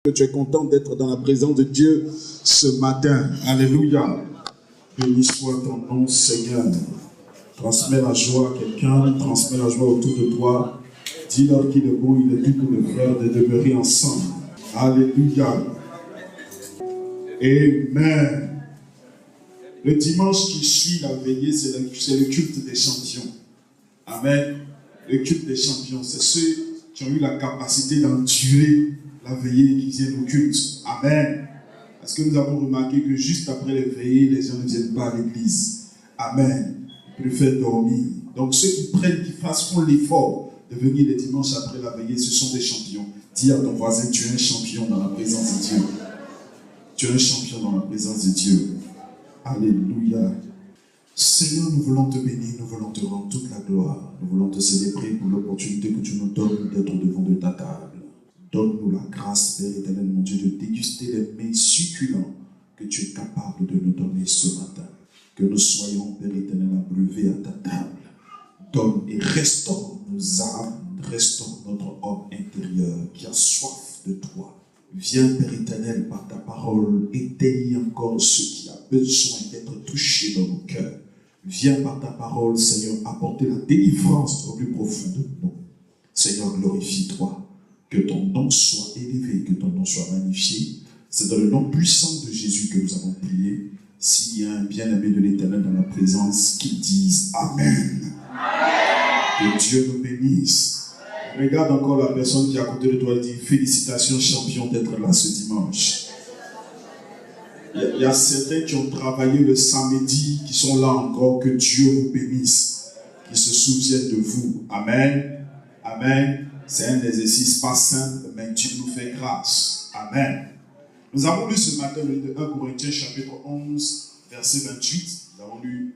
Que tu es content d'être dans la présence de Dieu ce matin. Alléluia. Béni soit ton nom, Seigneur. Transmets la joie à quelqu'un, transmets la joie autour de toi. Dis-leur qu'il est bon, il est tout pour le frère de demeurer ensemble. Alléluia. Amen. Le dimanche qui suit la veillée, c'est le culte des champions. Amen. Le culte des champions, c'est ceux qui ont eu la capacité d'endurer la veillée qui viennent au culte. Amen. Parce que nous avons remarqué que juste après les veillées, les gens ne viennent pas à l'église. Amen. Ils préfèrent dormir. Donc ceux qui font l'effort de venir les dimanches après la veillée, ce sont des champions. Dis à ton voisin, tu es un champion dans la présence de Dieu. Tu es un champion dans la présence de Dieu. Alléluia. Seigneur, nous voulons te bénir, nous voulons te rendre toute la gloire. Nous voulons te célébrer pour l'opportunité que tu nous donnes d'être devant de ta table. Donne-nous la grâce, Père éternel, mon Dieu, de déguster les mets succulents que tu es capable de nous donner ce matin. Que nous soyons, Père éternel, abreuvés à ta table. Donne et restaure nos âmes, restaure notre homme intérieur qui a soif de toi. Viens, Père éternel, par ta parole, étayer encore ce qui a besoin d'être touché dans nos cœurs. Viens par ta parole, Seigneur, apporter la délivrance au plus profond de nous. Seigneur, glorifie-toi. Que ton nom soit élevé, que ton nom soit magnifié. C'est dans le nom puissant de Jésus que nous avons prié. S'il y a un bien-aimé de l'Éternel dans la présence, qu'il dise Amen. Amen. Que Dieu nous bénisse. Regarde encore la personne qui est à côté de toi et dit félicitations champion d'être là ce dimanche. Il y a certains qui ont travaillé le samedi, qui sont là encore. Que Dieu vous bénisse, qui se souviennent de vous. Amen. Amen. C'est un exercice pas simple, mais Dieu nous fait grâce. Amen. Nous avons lu ce matin le 1 Corinthiens chapitre 11, verset 28. Nous avons lu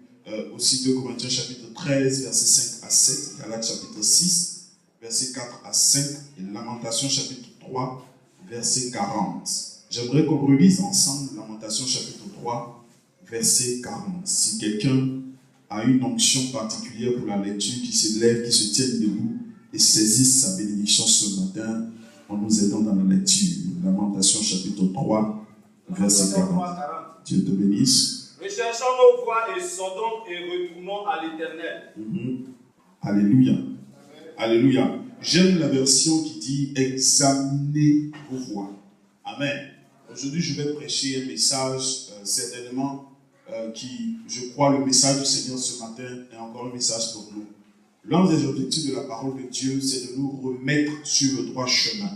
aussi 2 Corinthiens chapitre 13, verset 5 à 7. Galates chapitre 6, verset 4 à 5. Et Lamentations chapitre 3, verset 40. J'aimerais qu'on relise ensemble Lamentations chapitre 3, verset 40. Si quelqu'un a une onction particulière pour la lecture, qui se lève, qui se tienne debout, et saisisse sa bénédiction ce matin en nous aidant dans la lecture. Lamentation chapitre 3, verset 40. Dieu te bénisse. Recherchons nos voies et sondons et retournons à l'Éternel. Alléluia. Amen. Alléluia. J'aime la version qui dit examinez vos voies. Amen. Aujourd'hui, je vais prêcher un message certainement qui, je crois, le message du Seigneur ce matin est encore un message pour nous. L'un des objectifs de la parole de Dieu, c'est de nous remettre sur le droit chemin.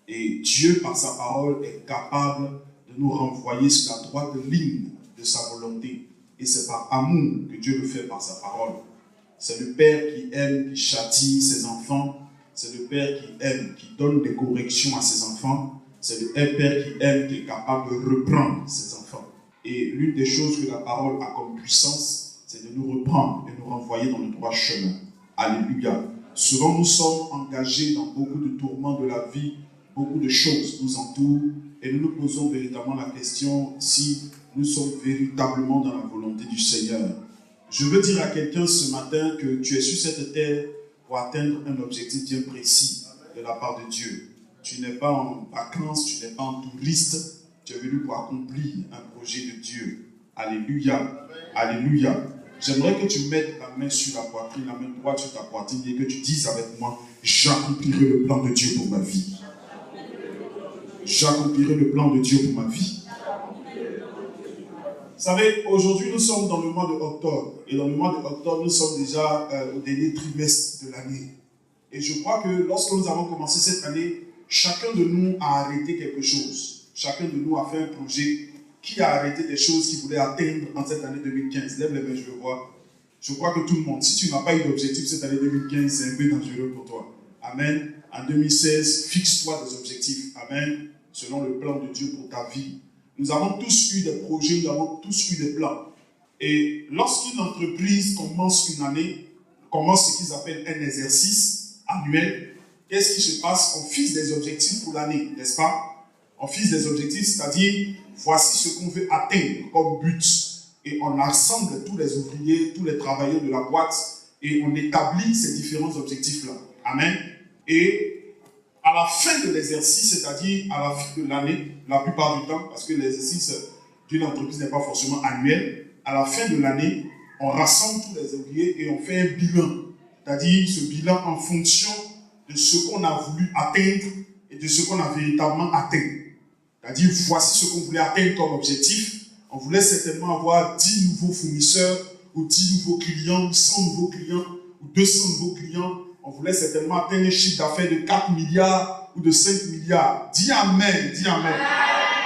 Et Dieu, par sa parole, est capable de nous renvoyer sur la droite ligne de sa volonté. Et c'est par amour que Dieu le fait par sa parole. C'est le Père qui aime, qui châtie ses enfants. C'est le Père qui aime, qui donne des corrections à ses enfants. C'est le Père qui aime, qui est capable de reprendre ses enfants. Et l'une des choses que la parole a comme puissance, c'est de nous reprendre et nous renvoyer dans le droit chemin. Alléluia. Souvent, nous sommes engagés dans beaucoup de tourments de la vie, beaucoup de choses nous entourent, et nous nous posons véritablement la question si nous sommes véritablement dans la volonté du Seigneur. Je veux dire à quelqu'un ce matin que tu es sur cette terre pour atteindre un objectif bien précis de la part de Dieu. Tu n'es pas en vacances, tu n'es pas en touriste, tu es venu pour accomplir un projet de Dieu. Alléluia. Alléluia. J'aimerais que tu mettes la main sur la poitrine, la main droite sur ta poitrine et que tu dises avec moi, j'accomplirai le plan de Dieu pour ma vie. J'accomplirai le plan de Dieu pour ma vie. Vous savez, aujourd'hui nous sommes dans le mois de octobre. Et dans le mois de octobre, nous sommes déjà au dernier trimestre de l'année. Et je crois que lorsque nous avons commencé cette année, chacun de nous a arrêté quelque chose. Chacun de nous a fait un projet. Qui a arrêté des choses qu'il voulait atteindre en cette année 2015? Lève les mains, je veux voir. Je crois que tout le monde, si tu n'as pas eu d'objectif cette année 2015, c'est un peu dangereux pour toi. Amen. En 2016, fixe-toi des objectifs. Amen. Selon le plan de Dieu pour ta vie. Nous avons tous eu des projets, nous avons tous eu des plans. Et lorsqu'une entreprise commence une année, commence ce qu'ils appellent un exercice annuel, qu'est-ce qui se passe? On fixe des objectifs pour l'année, n'est-ce pas? On fixe des objectifs, c'est-à-dire, voici ce qu'on veut atteindre comme but. Et on assemble tous les ouvriers, tous les travailleurs de la boîte, et on établit ces différents objectifs-là. Amen. Et à à la fin de l'exercice, c'est-à-dire à la fin de l'année, la plupart du temps, parce que l'exercice d'une entreprise n'est pas forcément annuel, à la fin de l'année, on rassemble tous les ouvriers et on fait un bilan. C'est-à-dire ce bilan en fonction de ce qu'on a voulu atteindre et de ce qu'on a véritablement atteint. C'est-à-dire, voici ce qu'on voulait atteindre comme objectif. On voulait certainement avoir 10 nouveaux fournisseurs, ou 10 nouveaux clients, ou 100 nouveaux clients, ou 200 nouveaux clients. On voulait certainement atteindre un chiffre d'affaires de 4 milliards ou de 5 milliards. Dis Amen, dis Amen.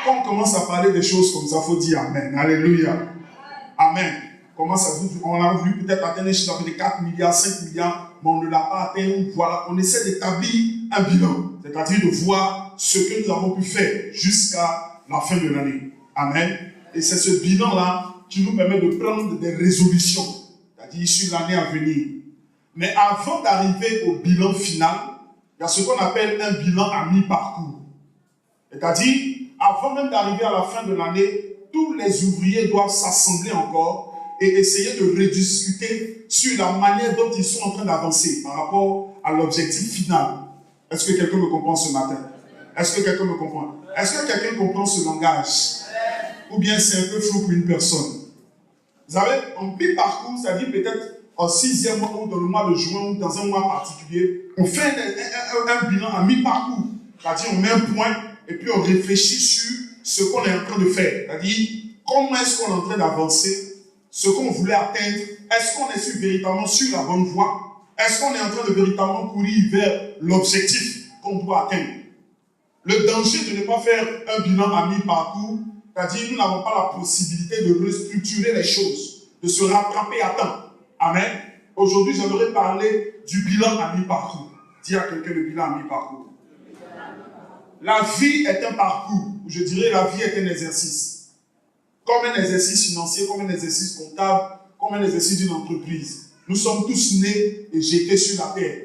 Quand on commence à parler des choses comme ça, il faut dire Amen. Alléluia. Amen. On a voulu peut-être atteindre un chiffre d'affaires de 4 milliards, 5 milliards, mais on ne l'a pas atteint. Voilà, on essaie d'établir un bilan, c'est-à-dire de voir ce que nous avons pu faire jusqu'à la fin de l'année. Amen. Et c'est ce bilan-là qui nous permet de prendre des résolutions, c'est-à-dire sur l'année à venir. Mais avant d'arriver au bilan final, il y a ce qu'on appelle un bilan à mi-parcours. C'est-à-dire, avant même d'arriver à la fin de l'année, tous les ouvriers doivent s'assembler encore et essayer de rediscuter sur la manière dont ils sont en train d'avancer par rapport à l'objectif final. Est-ce que quelqu'un me comprend ce matin? Est-ce que quelqu'un me comprend? Est-ce que quelqu'un comprend ce langage? Ou bien c'est un peu flou pour une personne? Vous savez, en mi-parcours, c'est-à-dire peut-être en 6e mois ou dans le mois de juin ou dans un mois particulier, on fait un bilan à mi-parcours. C'est-à-dire on met un point et puis on réfléchit sur ce qu'on est en train de faire. C'est-à-dire comment est-ce qu'on est en train d'avancer, ce qu'on voulait atteindre, est-ce qu'on est véritablement sur la bonne voie, est-ce qu'on est en train de véritablement courir vers l'objectif qu'on doit atteindre. Le danger de ne pas faire un bilan à mi-parcours, c'est-à-dire nous n'avons pas la possibilité de restructurer les choses, de se rattraper à temps. Amen. Aujourd'hui, j'aimerais parler du bilan à mi-parcours. Dis à quelqu'un le bilan à mi-parcours. La vie est un parcours, ou je dirais la vie est un exercice. Comme un exercice financier, comme un exercice comptable, comme un exercice d'une entreprise. Nous sommes tous nés et jetés sur la terre.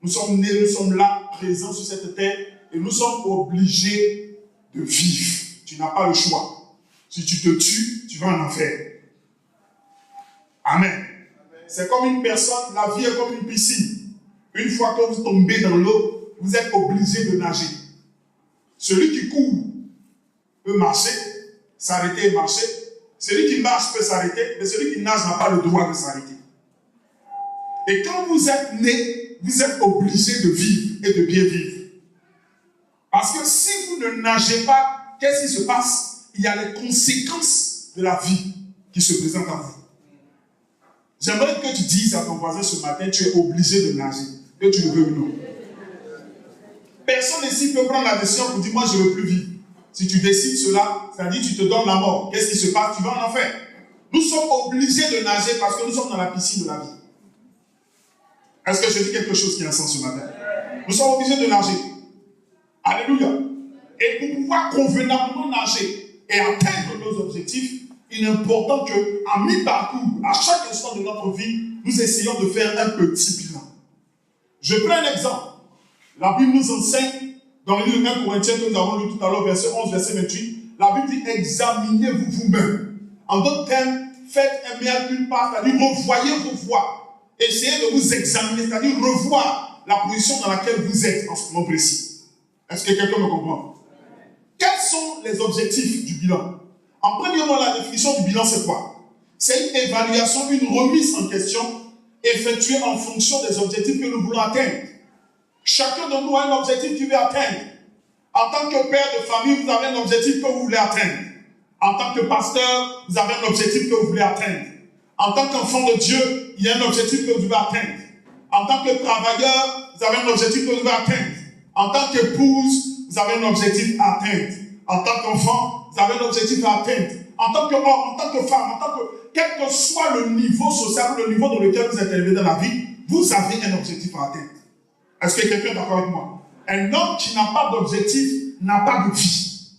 Nous sommes nés, nous sommes là, présents sur cette terre, et nous sommes obligés de vivre. Tu n'as pas le choix. Si tu te tues, tu vas en enfer. Amen. C'est comme une personne, la vie est comme une piscine. Une fois que vous tombez dans l'eau, vous êtes obligé de nager. Celui qui court peut marcher, s'arrêter et marcher. Celui qui marche peut s'arrêter, mais celui qui nage n'a pas le droit de s'arrêter. Et quand vous êtes né, vous êtes obligé de vivre et de bien vivre. Parce que si vous ne nagez pas, qu'est-ce qui se passe? Il y a les conséquences de la vie qui se présentent à vous. J'aimerais que tu dises à ton voisin ce matin, tu es obligé de nager, que tu le veux ou non. Personne ici peut prendre la décision pour dire, moi je ne veux plus vivre. Si tu décides cela, c'est-à-dire tu te donnes la mort. Qu'est-ce qui se passe? Tu vas en enfer. Nous sommes obligés de nager parce que nous sommes dans la piscine de la vie. Est-ce que je dis quelque chose qui a un sens ce matin? Nous sommes obligés de nager. Alléluia. Et pour pouvoir convenablement nager et atteindre nos objectifs, il est important qu'à mi-parcours, à chaque instant de notre vie, nous essayons de faire un petit bilan. Je prends un exemple. La Bible nous enseigne, dans le livre de 1 Corinthiens que nous avons lu tout à l'heure, verset 11, verset 28, la Bible dit, examinez-vous vous-même. En d'autres termes, faites un mea culpa, c'est-à-dire revoyez vos voies. Essayez de vous examiner, c'est-à-dire revoir la position dans laquelle vous êtes en ce moment précis. Est-ce que quelqu'un me comprend? Quels sont les objectifs du bilan? En premier lieu, la définition du bilan, c'est quoi? C'est une évaluation, une remise en question effectuée en fonction des objectifs que nous voulons atteindre. Chacun de nous a un objectif qu'il veut atteindre. En tant que père de famille, vous avez un objectif que vous voulez atteindre. En tant que pasteur, vous avez un objectif que vous voulez atteindre. En tant qu'enfant de Dieu, il y a un objectif que vous devez atteindre. En tant que travailleur, vous avez un objectif que vous devez atteindre. En tant qu'épouse, vous avez un objectif à atteindre. En tant qu'enfant, vous avez un objectif à atteindre. En tant qu'homme, en tant que femme, quel que soit le niveau social, le niveau dans lequel vous êtes élevé dans la vie, vous avez un objectif à atteindre. Est-ce que quelqu'un est d'accord avec moi? Un homme qui n'a pas d'objectif n'a pas de vie.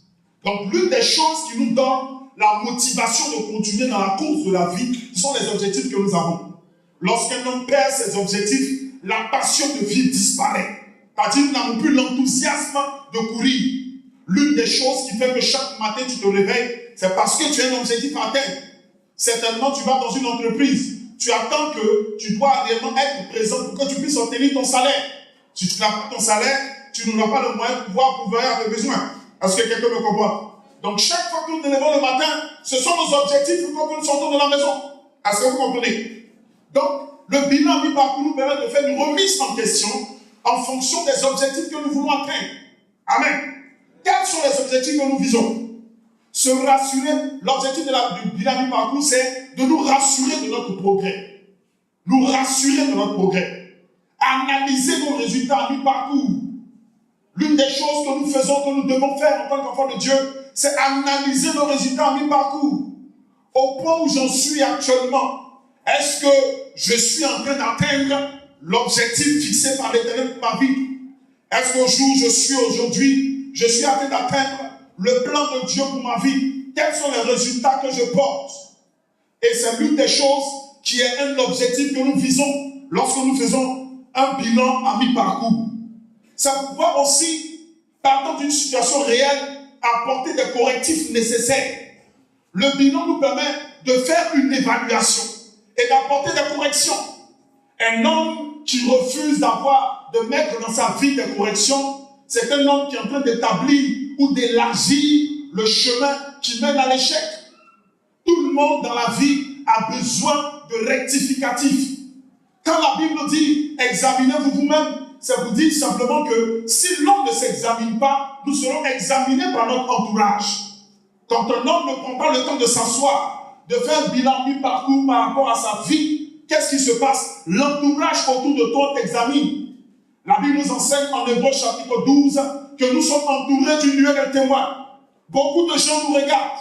Donc, l'une des choses qui nous donne la motivation de continuer dans la course de la vie sont les objectifs que nous avons. Lorsqu'un homme perd ses objectifs, la passion de vie disparaît. C'est-à-dire, nous n'avons plus l'enthousiasme de courir. L'une des choses qui fait que chaque matin tu te réveilles, c'est parce que tu as un objectif à atteindre. Certainement, tu vas dans une entreprise. Tu attends que tu dois réellement être présent pour que tu puisses obtenir ton salaire. Si tu n'as pas ton salaire, tu n'auras pas le moyen de pouvoir pourvoir à tes besoins. Est-ce que quelqu'un me comprend? Donc chaque fois que nous nous levons le matin, ce sont nos objectifs quand nous sortons de la maison. Est-ce que vous comprenez? Donc le bilan mi-parcours nous permet de faire une remise en question en fonction des objectifs que nous voulons atteindre. Amen. Quels sont les objectifs que nous visons? Se rassurer, l'objectif du bilan mi-parcours, c'est de nous rassurer de notre progrès. Nous rassurer de notre progrès. Analyser nos résultats à mi-parcours. L'une des choses que nous faisons, que nous devons faire en tant qu'enfants de Dieu, c'est analyser nos résultats à mi-parcours. Au point où j'en suis actuellement, est-ce que je suis en train d'atteindre l'objectif fixé par l'Éternel pour ma vie? Est-ce qu'au jour où je suis aujourd'hui, je suis en train d'atteindre le plan de Dieu pour ma vie? Quels sont les résultats que je porte? Et c'est l'une des choses qui est un objectif que nous visons lorsque nous faisons un bilan à mi-parcours. Ça peut pouvoir aussi, partant d'une situation réelle, apporter des correctifs nécessaires. Le bilan nous permet de faire une évaluation et d'apporter des corrections. Un homme qui refuse de mettre dans sa vie des corrections, c'est un homme qui est en train d'établir ou d'élargir le chemin qui mène à l'échec. Tout le monde dans la vie a besoin de rectificatifs. Quand la Bible dit « examinez-vous vous-même », ça vous dit simplement que si l'homme ne s'examine pas, nous serons examinés par notre entourage. Quand un homme ne prend pas le temps de s'asseoir, de faire un bilan mi-parcours par rapport à sa vie, qu'est-ce qui se passe? L'entourage autour de toi t'examine. La Bible nous enseigne en Hébreux chapitre 12 que nous sommes entourés d'une nuée de témoins. Beaucoup de gens nous regardent.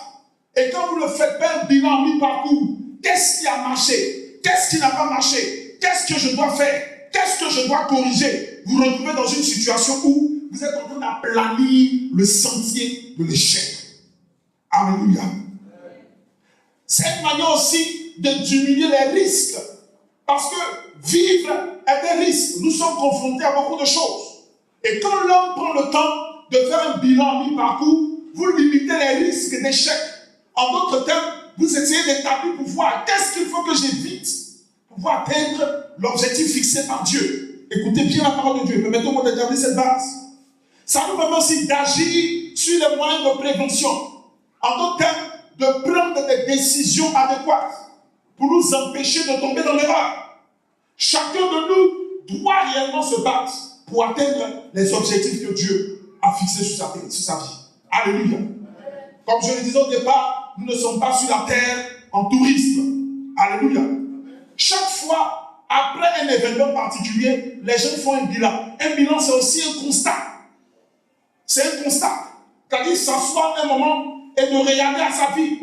Et quand vous ne faites pas un bilan mi-parcours, qu'est-ce qui a marché? Qu'est-ce qui n'a pas marché? Qu'est-ce que je dois faire? Qu'est-ce que je dois corriger? Vous vous retrouvez dans une situation où vous êtes en train d'aplanir le sentier de l'échec. Alléluia. C'est une manière aussi de diminuer les risques. Parce que vivre est des risques. Nous sommes confrontés à beaucoup de choses. Et quand l'homme prend le temps de faire un bilan mi-parcours, vous limitez les risques d'échec. En d'autres termes, vous essayez d'établir pour voir qu'est-ce qu'il faut que j'évite pour pouvoir atteindre l'objectif fixé par Dieu. Écoutez bien la parole de Dieu. Permettez-moi d'établir cette base. Ça nous permet aussi d'agir sur les moyens de prévention. En d'autres termes, de prendre des décisions adéquates pour nous empêcher de tomber dans l'erreur. Chacun de nous doit réellement se battre pour atteindre les objectifs que Dieu a fixés sur sa vie. Alléluia. Comme je le disais au départ, nous ne sommes pas sur la terre en tourisme. Alléluia. Chaque fois, après un événement particulier, les gens font un bilan. Un bilan, c'est aussi un constat. C'est un constat. C'est-à-dire s'asseoir un moment et de regarder à sa vie.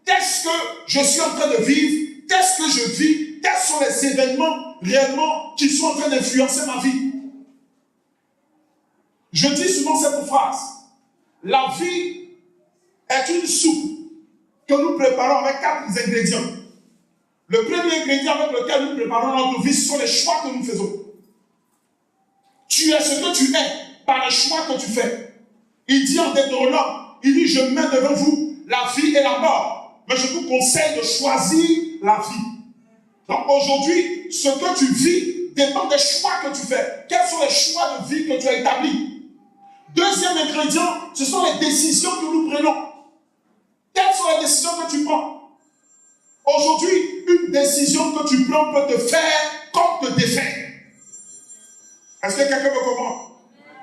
Qu'est-ce que je suis en train de vivre? Qu'est-ce que je vis? Quels sont les événements réellement qui sont en train d'influencer ma vie? Je dis souvent cette phrase. La vie est une soupe que nous préparons avec 4 ingrédients. Le premier ingrédient avec lequel nous préparons notre vie, ce sont les choix que nous faisons. Tu es ce que tu es par les choix que tu fais. Il dit en Deutéronome, il dit, je mets devant vous la vie et la mort. Mais je vous conseille de choisir la vie. Donc aujourd'hui, ce que tu vis dépend des choix que tu fais. Quels sont les choix de vie que tu as établis? Deuxième ingrédient, ce sont les décisions que nous prenons. Quelles sont les décisions que tu prends? Aujourd'hui, une décision que tu prends peut te faire comme te défaire. Est-ce que quelqu'un me comprend?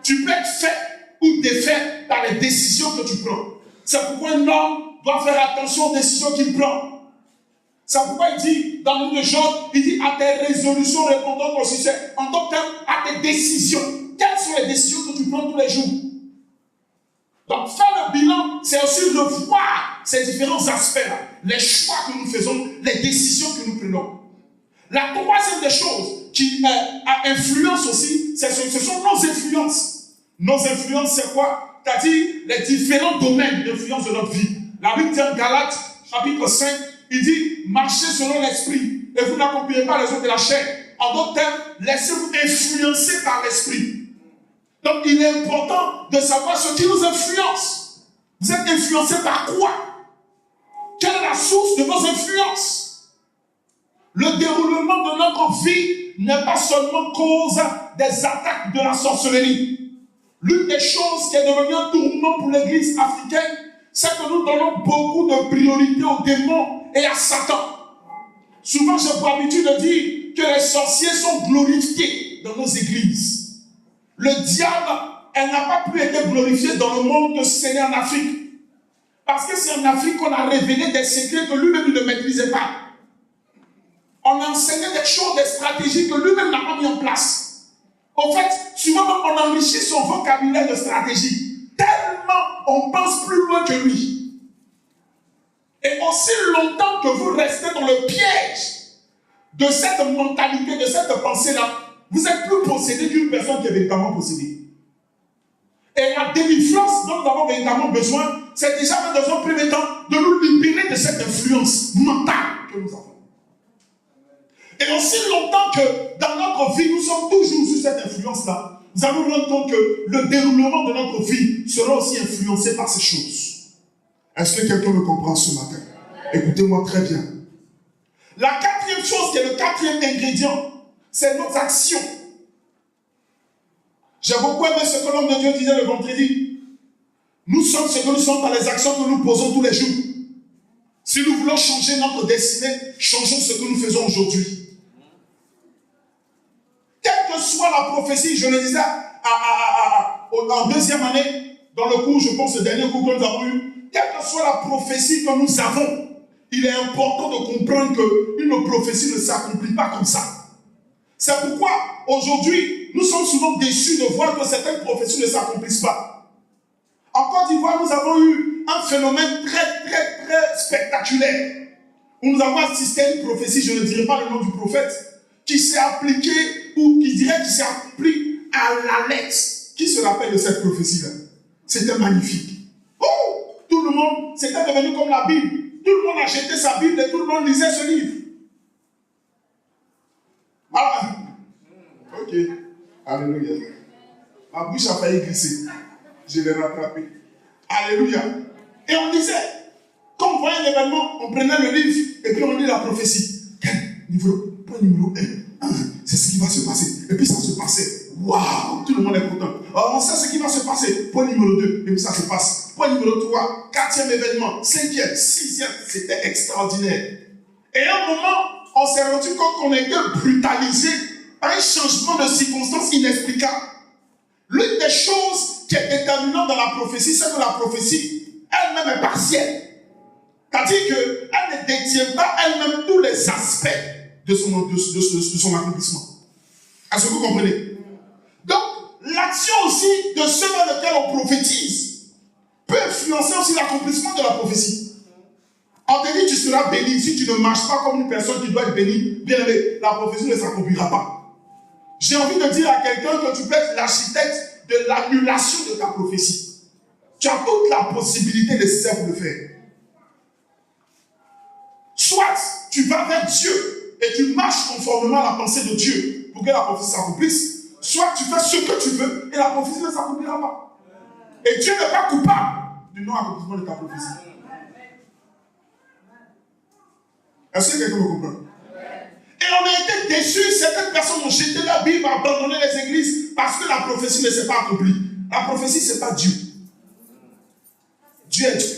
Tu peux être fait ou défait par les décisions que tu prends. C'est pourquoi un homme doit faire attention aux décisions qu'il prend. C'est pourquoi il dit, dans le livre de Job, il dit à tes résolutions répondant au succès. En tant que tel, à tes décisions. Quelles sont les décisions que tu prends tous les jours? Donc, faire le bilan, c'est aussi revoir ces différents aspects-là. Les choix que nous faisons, les décisions que nous prenons. La troisième des choses qui influence aussi, ce sont nos influences. Nos influences, c'est quoi? C'est-à-dire les différents domaines d'influence de notre vie. La Bible dit en Galates, chapitre 5, il dit, marchez selon l'esprit et vous n'accomplirez pas les œuvres de la chair. En d'autres termes, laissez-vous influencer par l'esprit. Donc, il est important de savoir ce qui nous influence. Vous êtes influencé par quoi? Quelle est la source de vos influences? Le déroulement de notre vie n'est pas seulement cause des attaques de la sorcellerie. L'une des choses qui est devenue un tourment pour l'église africaine, c'est que nous donnons beaucoup de priorité aux démons et à Satan. Souvent, j'ai pour habitude de dire que les sorciers sont glorifiés dans nos églises. Le diable, elle n'a pas pu être glorifié dans le monde que c'est en Afrique. Parce que c'est en Afrique qu'on a révélé des secrets que lui-même ne maîtrisait pas. On a enseigné des choses, des stratégies que lui-même n'a pas mis en place. En fait, souvent on enrichit son vocabulaire de stratégie. Tellement on pense plus loin que lui. Et aussi longtemps que vous restez dans le piège de cette mentalité, de cette pensée-là, vous êtes plus possédé qu'une personne qui est véritablement possédée. Et la délivrance dont nous avons véritablement besoin, c'est déjà dans un premier temps de nous libérer de cette influence mentale que nous avons. Et aussi longtemps que dans notre vie, nous sommes toujours sous cette influence-là, nous allons nous rendre compte que le déroulement de notre vie sera aussi influencé par ces choses. Est-ce que quelqu'un me comprend ce matin? Écoutez-moi très bien. La quatrième chose, qui est le quatrième ingrédient, c'est nos actions. J'ai beaucoup aimé ce que l'homme de Dieu disait le vendredi. Nous sommes ce que nous sommes par les actions que nous posons tous les jours. Si nous voulons changer notre destinée, changeons ce que nous faisons aujourd'hui. Quelle que soit la prophétie, je le disais en deuxième année, dans le cours, je pense, le dernier cours que nous avons eu, quelle que soit la prophétie que nous avons, il est important de comprendre qu'une prophétie ne s'accomplit pas comme ça. C'est pourquoi, aujourd'hui, nous sommes souvent déçus de voir que certaines prophéties ne s'accomplissent pas. En Côte d'Ivoire, nous avons eu un phénomène très spectaculaire, où nous avons assisté à une prophétie, je ne dirai pas le nom du prophète, qui s'est appliquée, ou qui dirait qu'il s'est appliqué à la lettre. Qui se rappelle de cette prophétie-là? C'était magnifique. Oh! Tout le monde, c'était devenu comme la Bible. Tout le monde a jeté sa Bible et tout le monde lisait ce livre. Voilà. Ok. Alléluia. Ma bouche a failli glisser. Je l'ai rattrapé. Alléluia. Et on disait, quand on voyait un événement, on prenait le livre et puis on lit la prophétie. Point numéro 1. C'est ce qui va se passer. Et puis ça se passait. Waouh! Tout le monde est content. Alors on sait ce qui va se passer. Point numéro 2. Et puis ça se passe. Point numéro 3. 4e événement. 5e. 6e. C'était extraordinaire. Et à un moment, on s'est rendu compte qu'on a été brutalisé par un changement de circonstances inexplicable. L'une des choses qui est déterminante dans la prophétie, c'est que la prophétie elle-même est partielle. C'est-à-dire qu'elle ne détient pas elle-même tous les aspects de son accomplissement. Est-ce que vous comprenez? Donc, l'action aussi de ceux vers lesquels on prophétise peut influencer aussi l'accomplissement de la prophétie. On te dit tu seras béni si tu ne marches pas comme une personne qui doit être bénie. Bien aimé, la prophétie ne s'accomplira pas. J'ai envie de dire à quelqu'un que tu peux être l'architecte de l'annulation de ta prophétie. Tu as toute la possibilité nécessaire pour le faire. Soit tu vas vers Dieu et tu marches conformément à la pensée de Dieu pour que la prophétie s'accomplisse, soit tu fais ce que tu veux et la prophétie ne s'accomplira pas. Et Dieu n'est pas coupable du non-accomplissement de ta prophétie. Est-ce que quelqu'un me comprend? Et on a été déçus, certaines personnes ont jeté la Bible, abandonné les églises parce que la prophétie ne s'est pas accomplie. La prophétie, ce n'est pas Dieu. Dieu est Dieu.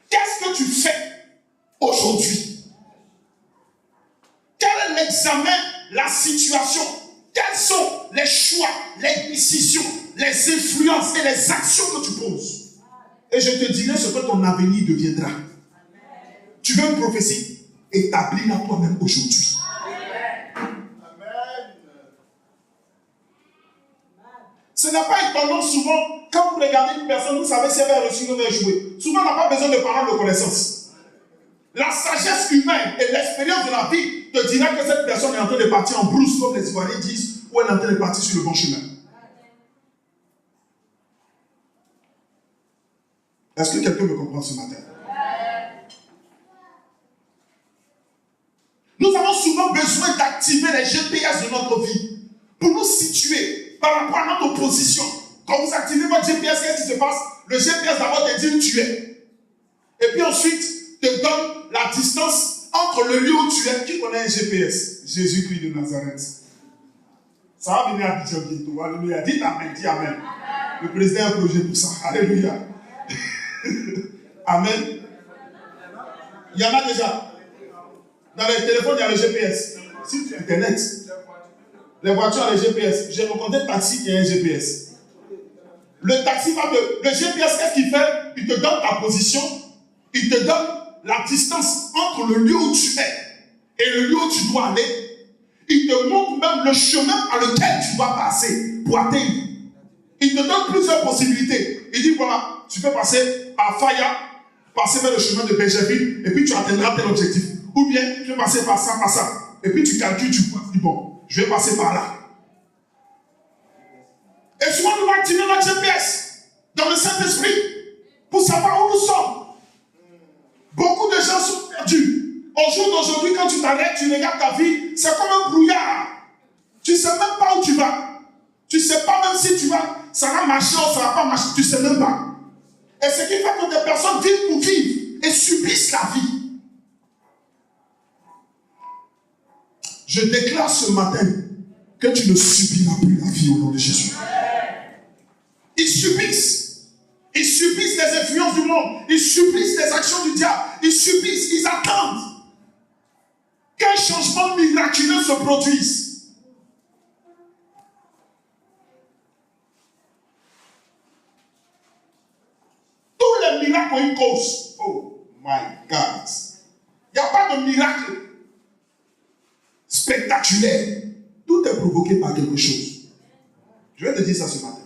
Qu'est-ce que tu fais aujourd'hui? Quel est l'examen, la situation? Quels sont les choix, les décisions, les influences et les actions que tu poses? Et je te dirai ce que ton avenir deviendra. Tu veux une prophétie? Établis-la toi-même aujourd'hui. Ce n'est pas étonnant souvent, quand vous regardez une personne, vous savez si elle va reçu ou va échouer. Souvent, on n'a pas besoin de paroles de connaissance. La sagesse humaine et l'expérience de la vie te dira que cette personne est en train de partir en brousse, comme les Ivoiriens disent, ou elle est en train de partir sur le bon chemin. Est-ce que quelqu'un me comprend ce matin? Nous avons souvent besoin d'activer les GPS de notre vie pour nous situer par rapport à notre position. Quand vous activez votre GPS, qu'est-ce qui se passe? Le GPS d'abord te dit où tu es. Et puis ensuite, te donne la distance entre le lieu où tu es. Qui connaît un GPS? Jésus-Christ de Nazareth. Ça va venir à Abidjan bientôt. Alléluia. Dites Amen, dis Amen. Le président a un projet pour ça. Alléluia. Amen. Il y en a déjà. Dans les téléphones, il y a le GPS. Si tu Internet, les voitures ont les GPS. J'ai rencontré un taxi qui a un GPS. Le taxi va le GPS, qu'est-ce qu'il fait? Il te donne ta position. Il te donne la distance entre le lieu où tu es et le lieu où tu dois aller. Il te montre même le chemin à lequel tu dois passer pour atteindre. Il te donne plusieurs possibilités. Il dit voilà, tu peux passer par Faya, passer vers le chemin de Benjerville, et puis tu atteindras tel objectif. Ou bien tu peux passer par ça, par ça. Et puis tu calcules, tu dis bon, je vais passer par là. Et souvent nous allons activer notre GPS dans le Saint-Esprit pour savoir où nous sommes. Beaucoup de gens sont perdus. Au jour d'aujourd'hui, quand tu t'arrêtes, tu regardes ta vie, c'est comme un brouillard. Tu ne sais même pas où tu vas. Tu ne sais pas même si tu vas, ça va marcher ou ça ne va pas marcher. Tu ne sais même pas. Et ce qui fait que des personnes vivent pour vivre et subissent la vie. Je déclare ce matin que tu ne subiras plus la vie au nom de Jésus. Ils subissent. Ils subissent les influences du monde. Ils subissent les actions du diable. Ils subissent, ils attendent qu'un changement miraculeux se produise. Tous les miracles ont une cause. Oh my God. Il n'y a pas de miracle spectaculaire. Tout est provoqué par quelque chose. Je vais te dire ça ce matin.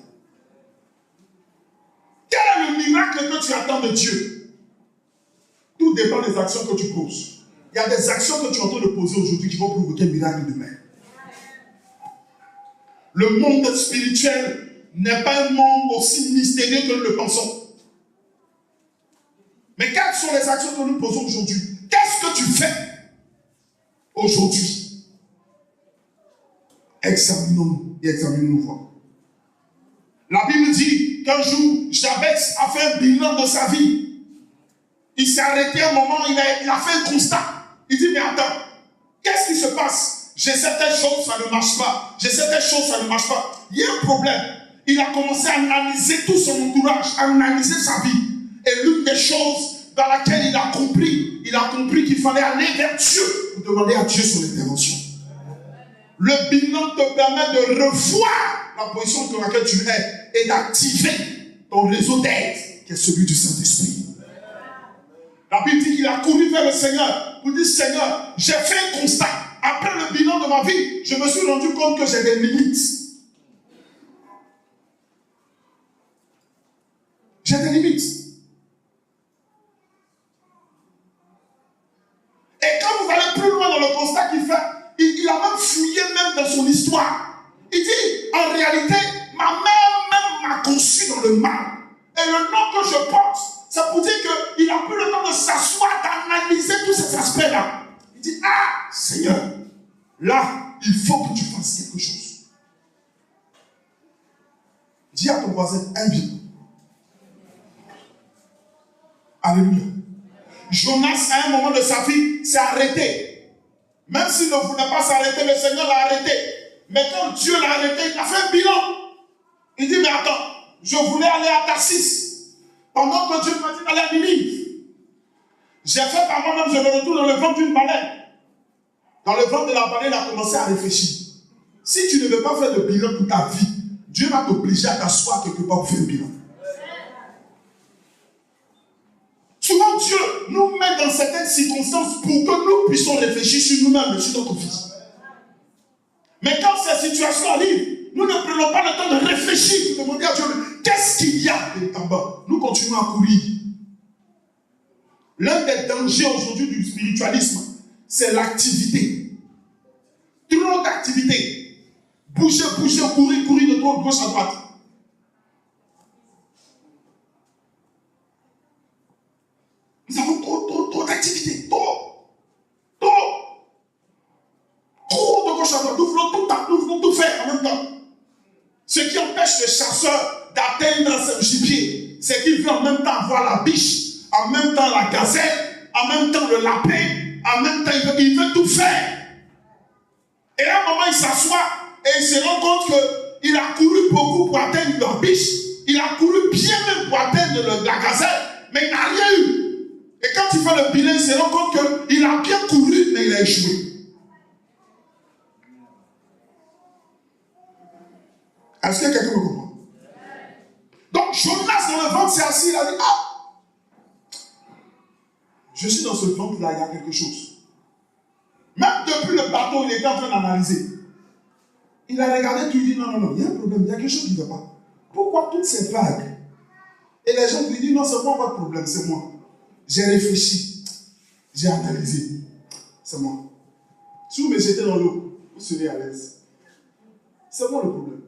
Quel est le miracle que tu attends de Dieu? Tout dépend des actions que tu poses. Il y a des actions que tu es en train de poser aujourd'hui qui vont provoquer un miracle demain. Le monde spirituel n'est pas un monde aussi mystérieux que nous le pensons. Mais quelles sont les actions que nous posons aujourd'hui? Qu'est-ce que tu fais aujourd'hui? Examinons-nous et examinons-nous voir. La Bible dit qu'un jour, Jabez a fait un bilan de sa vie. Il s'est arrêté un moment, il a fait un constat. Il dit, mais attends, qu'est-ce qui se passe? J'ai certaines choses, ça ne marche pas. J'ai certaines choses, ça ne marche pas. Il y a un problème. Il a commencé à analyser tout son entourage, à analyser sa vie. Et l'une des choses dans laquelle il a compris qu'il fallait aller vers Dieu pour demander à Dieu son intervention. Le bilan te permet de revoir la position dans laquelle tu es et d'activer ton réseau d'aide qui est celui du Saint-Esprit. La Bible dit qu'il a couru vers le Seigneur pour dire, Seigneur, j'ai fait un constat. Après le bilan de ma vie, je me suis rendu compte que j'ai des limites. J'ai des limites. Et quand vous allez plus loin dans le constat qu'il fait, il a même fouillé même dans son histoire. Il dit, en réalité, ma mère même m'a conçu dans le mal. Et le nom que je porte, c'est pour dire qu'il n'a plus le temps de s'asseoir, d'analyser tous ces aspects-là. Il dit, ah, Seigneur, là, il faut que tu fasses quelque chose. Dis à ton voisin, un bien. Alléluia. Jonas, à un moment de sa vie, s'est arrêté. Même s'il ne voulait pas s'arrêter, le Seigneur l'a arrêté. Mais quand Dieu l'a arrêté, il a fait un bilan. Il dit, mais attends, je voulais aller à Tarsis. Pendant que Dieu m'a dit d'aller à Ninive. J'ai fait par moi-même, je me retrouve dans le ventre d'une baleine. Dans le ventre de la baleine, il a commencé à réfléchir. Si tu ne veux pas faire de bilan pour ta vie, Dieu va t'obliger à t'asseoir quelque part pour faire un bilan. Souvent, Dieu nous met dans certaines circonstances pour que nous puissions réfléchir sur nous-mêmes et sur notre vie. Mais quand ces situations arrivent, nous ne prenons pas le temps de réfléchir, de demander à Dieu, qu'est-ce qu'il y a en bas? Nous continuons à courir. L'un des dangers aujourd'hui du spiritualisme, c'est l'activité. Trop d'activité. Bouger, courir de gauche à droite. Nous avons trop d'activités. Trop de gauche à droite. Nous voulons tout faire en même temps. Ce qui empêche le chasseur d'atteindre son gibier, c'est qu'il veut en même temps voir la biche, en même temps la gazelle, en même temps le lapin, en même temps il veut tout faire. Et à un moment il s'assoit et il se rend compte qu'il a couru beaucoup pour atteindre leur biche. Il a couru bien même pour atteindre la gazelle, mais il n'a rien eu. Et quand il fait le bilan, il se rend compte qu'il a bien couru, mais il a échoué. Est-ce que quelqu'un me comprend? Donc Jonas dans le ventre s'est assis, il a dit, ah, je suis dans ce ventre-là, il y a quelque chose. Même depuis le bateau, il était en train d'analyser. Il a regardé, tout, il dit, non, il y a un problème, il y a quelque chose qui ne va pas. Pourquoi toutes ces vagues? Et les gens lui disent, non, c'est moi votre problème, c'est moi. J'ai réfléchi, j'ai analysé, c'est moi. Si vous me jetez dans l'eau, vous serez à l'aise. C'est moi le problème.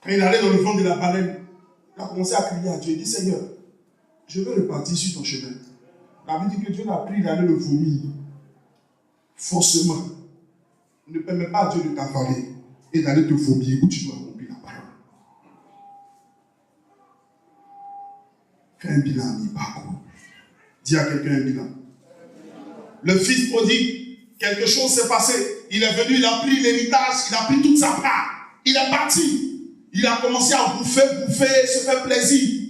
Quand il allait dans le ventre de la baleine, il a commencé à crier à Dieu. Il dit, Seigneur, je veux repartir sur ton chemin. La Bible dit que Dieu l'a pris d'aller le vomir. Forcément. Ne permets pas à Dieu de t'avaler et d'aller te vomir où tu dois accomplir la parole. Fais un bilan à mi-parcours. Dis à quelqu'un un bilan. Le fils prodigue, quelque chose s'est passé. Il est venu, il a pris l'héritage, il a pris toute sa part. Il est parti. Il a commencé à bouffer, se faire plaisir.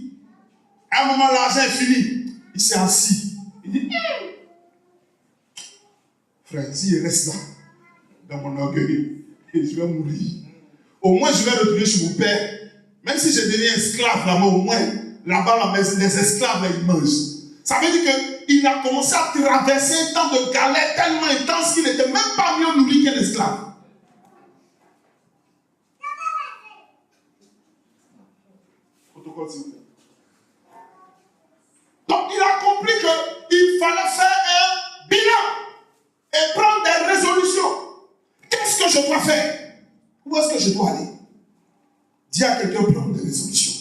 À un moment, l'argent est fini. Il s'est assis. Il dit, frère, s'il reste là, dans mon orgueil, je vais mourir. Au moins, je vais retourner chez mon père. Même si je deviens esclave là-bas, au moins, là-bas, les esclaves, là, ils mangent. Ça veut dire qu'il a commencé à traverser un temps de galère tellement intense qu'il n'était même pas mieux nourri qu'un esclave. Donc il a compris qu'il fallait faire un bilan et prendre des résolutions. Qu'est-ce que je dois faire? Où est-ce que je dois aller? Dis à quelqu'un, prendre des résolutions.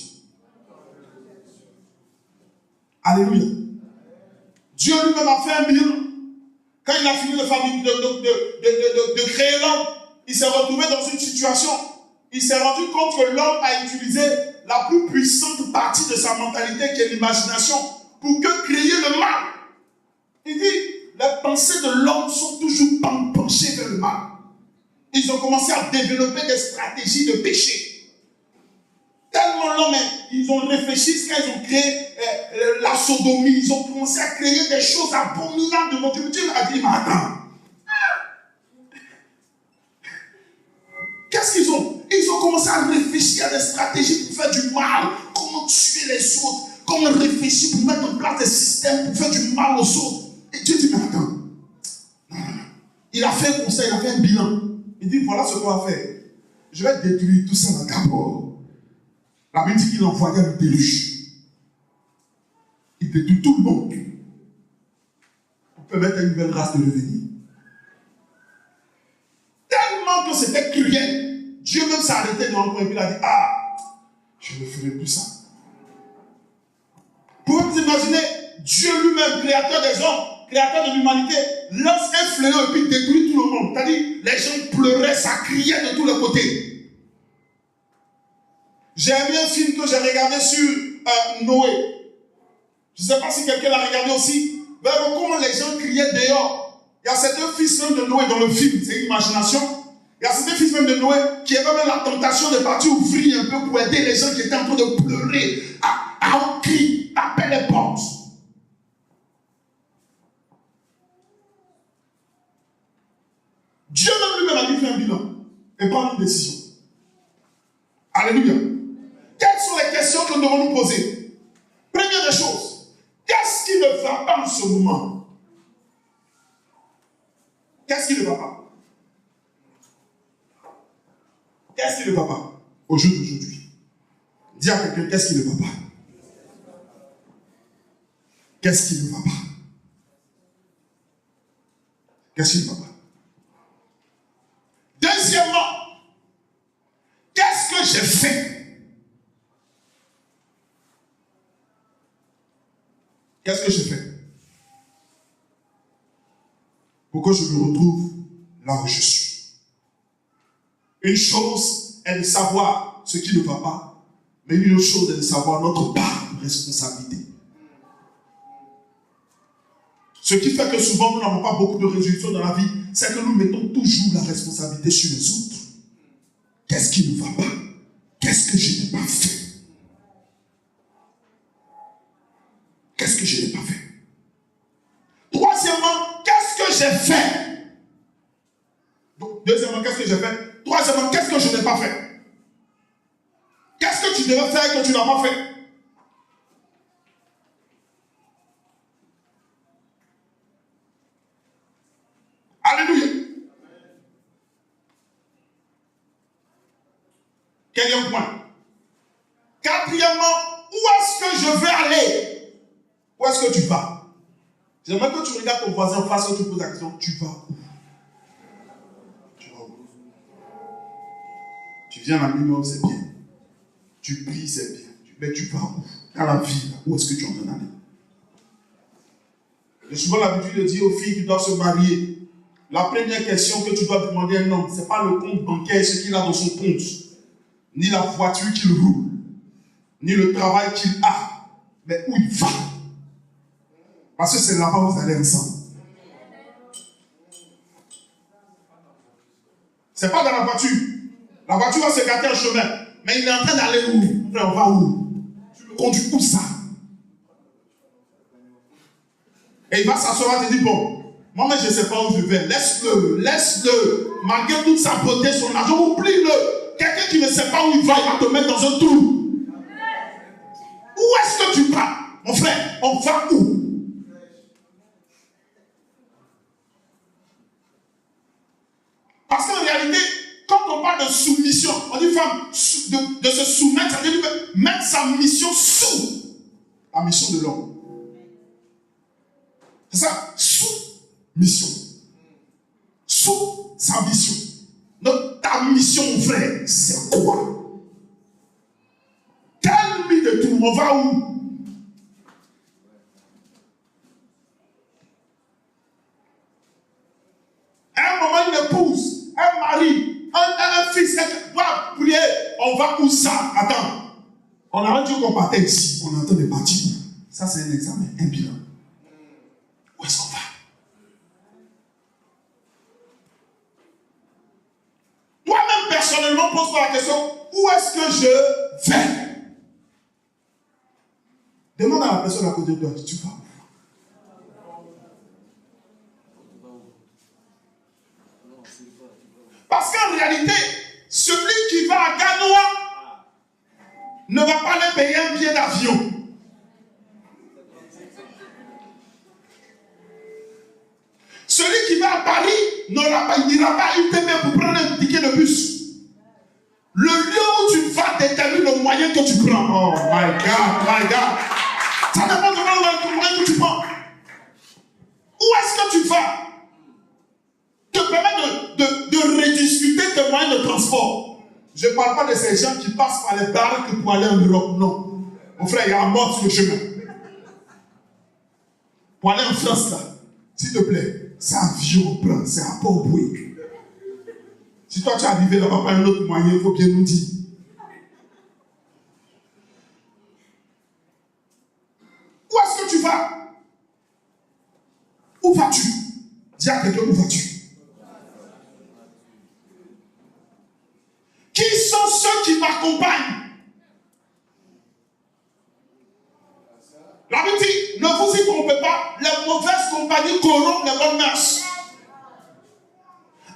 Alléluia. Dieu lui-même a fait un bilan. Quand il a fini de créer l'homme, il s'est retrouvé dans une situation. Il s'est rendu compte que l'homme a utilisé la plus puissante partie de sa mentalité, qui est l'imagination, pour créer le mal. Il dit, les pensées de l'homme sont toujours penchées vers le mal. Ils ont commencé à développer des stratégies de péché. Tellement l'homme, ils ont réfléchi quand ils ont créé la sodomie, ils ont commencé à créer des choses abominables devant Dieu. Dieu a dit, mais attends. Qu'est-ce qu'ils ont? Ils ont commencé à réfléchir à des stratégies pour faire du mal. Comment tuer les autres. Comment réfléchir pour mettre en place des systèmes pour faire du mal aux autres. Et Dieu dit, mais attends. Non. Il a fait un conseil, il a fait un bilan. Il dit, voilà ce qu'on va faire. Je vais détruire tout ça d'abord. La Bible dit qu'il envoya le déluge. Il détruit tout le monde. Pour permettre à une nouvelle race de revenir. Tellement que c'était cruel. Dieu même s'est arrêté devant le point et puis il a dit, ah, je ne ferai plus ça. Pour vous imaginer, Dieu lui-même, créateur des hommes, créateur de l'humanité, lance un fléau et puis détruit tout le monde. C'est-à-dire, les gens pleuraient, ça criait de tous les côtés. J'ai aimé un film que j'ai regardé sur Noé. Je ne sais pas si quelqu'un l'a regardé aussi. Mais comment les gens criaient dehors. Il y a certains fils même de Noé dans le film, c'est une imagination. Il y a certains fils même de Noé qui avaient même la tentation de partir ouvrir un peu pour aider les gens qui étaient en train de pleurer, à un cri, taper les portes. Dieu même lui-même a dit faire un bilan et prendre une décision. Alléluia. Quelles sont les questions que nous devons nous poser? Première des choses, qu'est-ce qui ne va pas en ce moment? Qu'est-ce qui ne va pas? Qu'est-ce qui ne va pas au jour d'aujourd'hui? Dis à quelqu'un, qu'est-ce qui ne va pas? Qu'est-ce qui ne va pas? Qu'est-ce qui ne va pas? Deuxièmement, qu'est-ce que j'ai fait? Qu'est-ce que j'ai fait pour que je me retrouve là où je suis? Une chose est de savoir ce qui ne va pas, mais une autre chose est de savoir notre part de responsabilité. Ce qui fait que souvent nous n'avons pas beaucoup de résolutions dans la vie, c'est que nous mettons toujours la responsabilité sur les autres. Qu'est-ce qui ne va pas? Qu'est-ce que je n'ai pas fait? Qu'est-ce que je n'ai pas fait? Troisièmement, qu'est-ce que j'ai fait? Donc, deuxièmement, qu'est-ce que j'ai fait? Troisièmement, qu'est-ce que je n'ai pas fait? Qu'est-ce que tu devais faire et que tu n'as pas fait? Alléluia. Quatrième point. Quatrièmement, où est-ce que je vais aller? Où est-ce que tu vas? J'aimerais que tu regardes ton voisin en face et tu poses la question, tu vas où? Tu vas où? Tu viens à la minimum, c'est bien. Tu pries, c'est bien. Mais tu vas où? Dans la vie, où est-ce que tu es en train d'aller? J'ai souvent l'habitude de dire aux filles qui doivent se marier, la première question que tu dois demander à un homme, ce n'est pas le compte bancaire, ce qu'il a dans son compte, ni la voiture qu'il roule, ni le travail qu'il a, mais où il va. Parce que c'est là-bas où vous allez ensemble. Ce n'est pas dans la voiture. La voiture va se gâter en chemin. Mais il est en train d'aller où? Frère, on va où? Tu me conduis où ça? Et il va s'asseoir et te dire, bon, moi je ne sais pas où je vais. Laisse-le. Malgré toute sa beauté, son argent, oublie-le. Quelqu'un qui ne sait pas où il va te mettre dans un trou. Où est-ce que tu vas? Mon frère, on va où? Parce qu'en réalité, quand on parle de soumission, on dit femme, de se soumettre, ça veut dire mettre sa mission sous la mission de l'homme. C'est ça, sous mission. Sous sa mission. Donc ta mission, mon frère, c'est quoi? Tell me de tout, on va où? À un moment, une épouse, un mari, un fils, doit prier. On va où ça? Attends. On a dit qu'on partait ici. On est en train de partir. Ça, c'est un examen, un bilan. Où est-ce qu'on va? Toi-même, personnellement, pose-toi la question, où est-ce que je vais? Demande à la personne à côté de toi, tu vas où? Parce qu'en réalité, celui qui va à Ganoa ne va pas aller payer un billet d'avion. Celui qui va à Paris n'ira pas UTP pour prendre un ticket de bus. Le lieu où tu vas détermine le moyen que tu prends. Oh my God. Ça dépend de le moyen que tu prends. Où est-ce que tu vas? Te permet de rediscuter tes moyens de transport. Je ne parle pas de ces gens qui passent par les barques pour aller en Europe. Non. Mon frère, il y a un mort sur le chemin. Pour aller en France, là, s'il te plaît, c'est avion, on prend, c'est à Port-Boué. Si toi tu es arrivé là-bas par un autre moyen, il faut bien nous dire. Où est-ce que tu vas? Où vas-tu? Dis à quelqu'un, où vas-tu? Qui sont ceux qui m'accompagnent? La Bible dit, ne vous y trompez pas, les mauvaises compagnies corrompent les bonnes mœurs.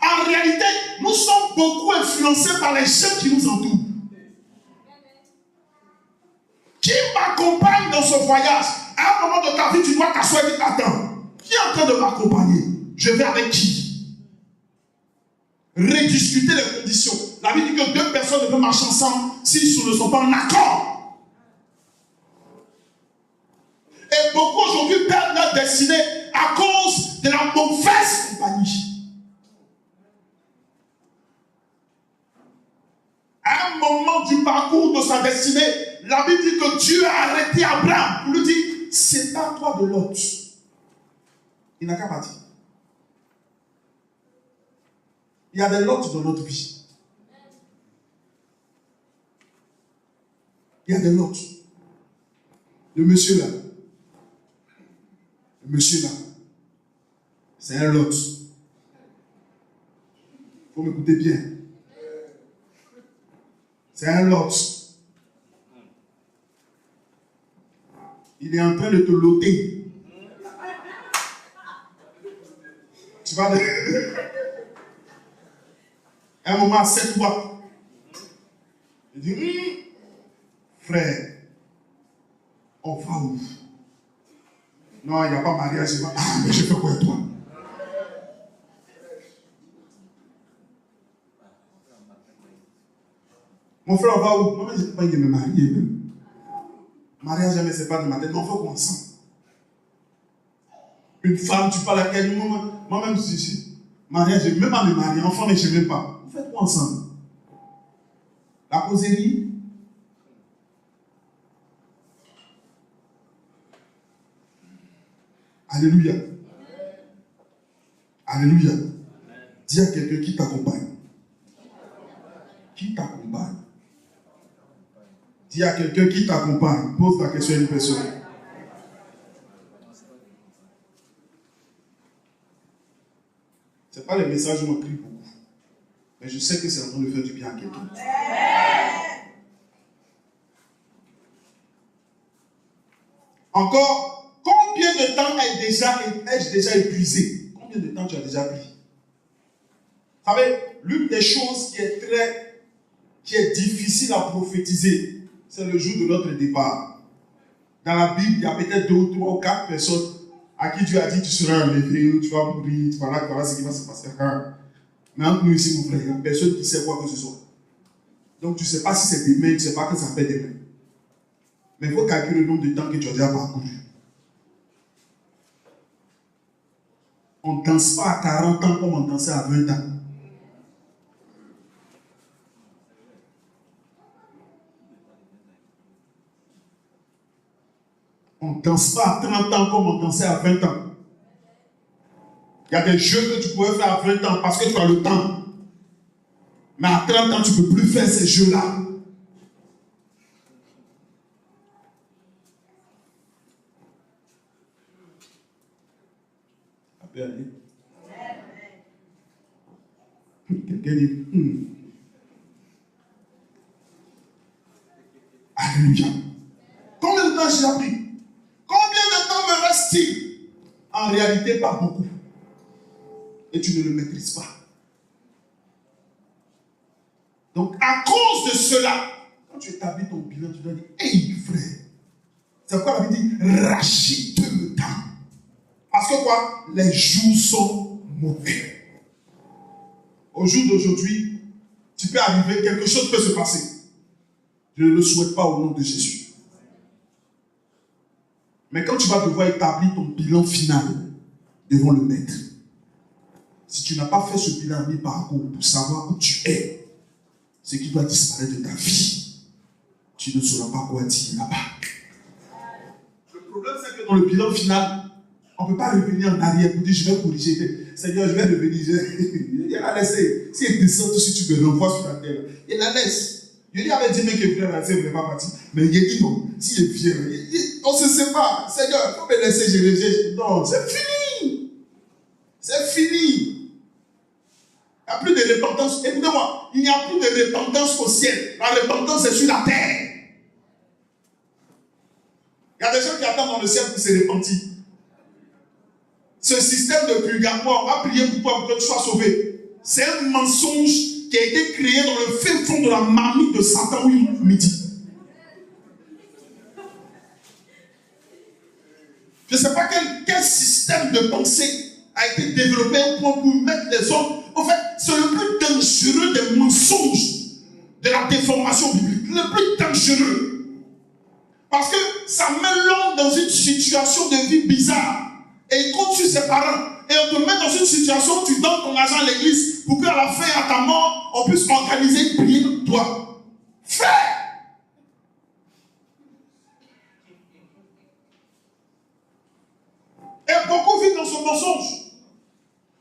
En réalité, nous sommes beaucoup influencés par les gens qui nous entourent. Qui m'accompagne dans ce voyage? À un moment de ta vie, tu dois t'asseoir et dire, attends, qui est en train de m'accompagner? Je vais avec qui? Rediscuter les conditions. La Bible dit que deux personnes ne peuvent marcher ensemble s'ils ne sont pas en accord. Et beaucoup aujourd'hui perdent leur destinée à cause de la mauvaise compagnie. À un moment du parcours de sa destinée, la Bible dit que Dieu a arrêté Abraham pour lui dire, sépare-toi de l'autre. Il n'a qu'à partir. Il y a des lots dans notre vie. Il y a des lots. Le monsieur là, c'est un lot. faut m'écouter bien. C'est un lot. Il est en train de te loter. Tu vas de... Un moment, 7 mois. Il dit, frère, on va où? Non, il n'y a pas mariage. Ah, mais je fais quoi avec toi? Mon frère, on va où? Moi, je n'ai pas envie de me marier. Mariage, jamais, c'est pas de ma tête. Mais on fait quoi ensemble? Une femme, tu parles à quelqu'un. Moi-même, je mariage, je ne vais même pas me marier. Enfant, mais je ne sais même pas. On fait quoi ensemble? La causerie. Alléluia. Alléluia. Dis à quelqu'un qui t'accompagne. Qui t'accompagne? Dis à quelqu'un qui t'accompagne. Pose la question à une personne. Ce n'est pas les messages où on crie beaucoup. Mais je sais que c'est en train de faire du bien à quelqu'un. Encore, combien de temps ai-je déjà épuisé? Combien de temps tu as déjà pris? Vous savez, l'une des choses qui est difficile à prophétiser, c'est le jour de notre départ. Dans la Bible, il y a peut-être 2 ou 3 ou 4 personnes à qui Dieu a dit tu seras enlevé, tu vas mourir, voilà ce qui va se passer. Mais entre nous ici, mon frère, il n'y a personne qui sait quoi que ce soit. Donc tu ne sais pas si c'est demain, tu ne sais pas que ça fait demain. Mais il faut calculer le nombre de temps que tu as déjà parcouru. On ne danse pas à 40 ans comme on dansait à 20 ans. On ne danse pas à 30 ans comme on dansait à 20 ans. Il y a des jeux que tu pouvais faire à 20 ans parce que tu as le temps. Mais à 30 ans, tu ne peux plus faire ces jeux-là. Ça peut aller. Quelqu'un dit, Alléluia. Combien de temps j'ai appris? Combien de temps me reste-t-il? En réalité, pas beaucoup. Et tu ne le maîtrises pas. Donc, à cause de cela, quand tu établis ton bilan, tu dois dire, hey frère, c'est pourquoi la Bible dit, rachète le temps. Parce que quoi? Les jours sont mauvais. Au jour d'aujourd'hui, tu peux arriver, quelque chose peut se passer. Je ne le souhaite pas au nom de Jésus. Mais quand tu vas devoir établir ton bilan final devant le maître, si tu n'as pas fait ce bilan mi-parcours pour savoir où tu es, ce qui doit disparaître de ta vie, tu ne sauras pas quoi dire là-bas. Le problème, c'est que dans le bilan final, on ne peut pas revenir en arrière pour dire je vais corriger. Seigneur, je vais revenir. Il a laissé. Si il descend tout, si tu me renvoies sur la terre, il la laisse. Je lui avais dit mais que frère, il ne voulait pas partir. Mais il a dit non. Si il vient, on se sépare. Seigneur, il faut me laisser, je rejette. Non, c'est fini. C'est fini. Il n'y a plus de repentance. Écoutez-moi, il n'y a plus de repentance au ciel. La repentance est sur la terre. Il y a des gens qui attendent dans le ciel pour se repentir. Ce système de purgatoire, on va prier pour toi pour que tu sois sauvé. C'est un mensonge qui a été créé dans le fin fond de la marmite de Satan où il midi. Je ne sais pas quel système de pensée a été développé pour mettre les hommes. En fait, c'est le plus dangereux des mensonges de la déformation biblique. Le plus dangereux. Parce que ça met l'homme dans une situation de vie bizarre. Et il compte sur ses parents. Et on te met dans une situation où tu donnes ton argent à l'église pour qu'à la fin, à ta mort, on puisse organiser une prière pour toi. Frère! Et beaucoup vivent dans ce mensonge.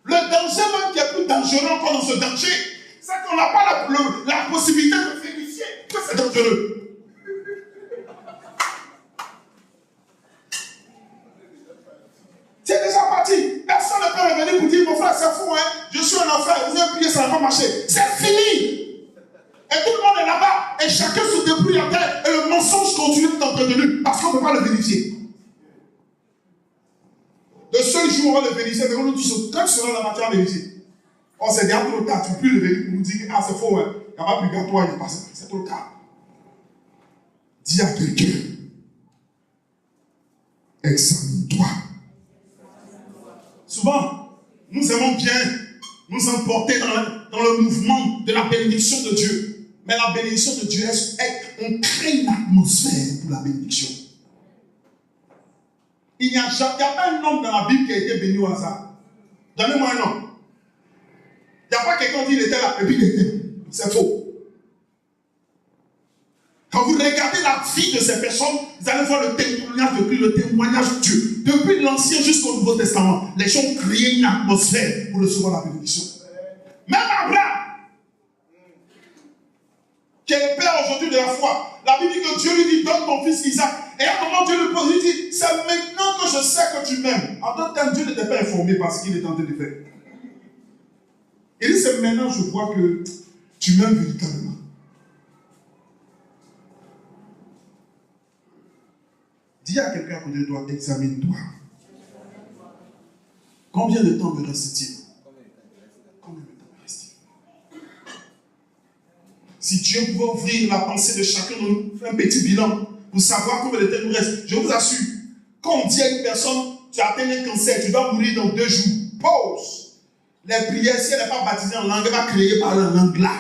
Le danger même qui est plus dangereux encore dans ce danger, c'est qu'on n'a pas la possibilité de vérifier que c'est dangereux. Tu es déjà parti. Personne ne peut revenir pour dire, mon frère, c'est fou, hein. Je suis un enfer. Vous avez prié, ça n'a pas marché. retenu parce qu'on ne peut pas le vérifier. Le seul jour où on va le vérifier, c'est quand tu seras dans la matière à vérifier. Oh, c'est déjà trop tard, tu ne peux plus le vérifier pour nous dire que ah, c'est faux, hein. Il n'y a pas purgatoire, il n'est pas ça. C'est trop tard. Dis à quelqu'un, examine-toi. Souvent, nous aimons bien nous emporter dans le mouvement de la bénédiction de Dieu. Mais la bénédiction de Dieu, on crée une atmosphère pour la bénédiction. Il n'y a pas un homme dans la Bible qui a été béni au hasard. Donnez-moi un nom. Il n'y a pas quelqu'un qui dit il était là et puis il était. C'est faux. Quand vous regardez la vie de ces personnes, vous allez voir le témoignage de Dieu. Depuis l'Ancien jusqu'au Nouveau Testament, les gens ont créé une atmosphère pour recevoir la bénédiction. Même Abraham, qui est le père aujourd'hui de la foi, la Bible dit que Dieu lui dit donne ton fils Isaac. Et à un moment, Dieu lui pose, il dit c'est maintenant que je sais que tu m'aimes. En d'autres termes, Dieu n'était pas informé par ce qu'il est en train de faire. Il dit c'est maintenant que je vois que tu m'aimes véritablement. Dis à quelqu'un à côté de toi, examine-toi. Combien de temps me reste-t-il? Combien de temps me reste-t-il? Si Dieu pouvait ouvrir la pensée de chacun de nous, faire un petit bilan pour savoir combien de temps il nous reste, je vous assure, quand on dit à une personne, tu as atteint un cancer, tu dois mourir dans 2 jours, pause. Les prières, si elle n'est pas baptisée en langue, elle va créer par la langue là.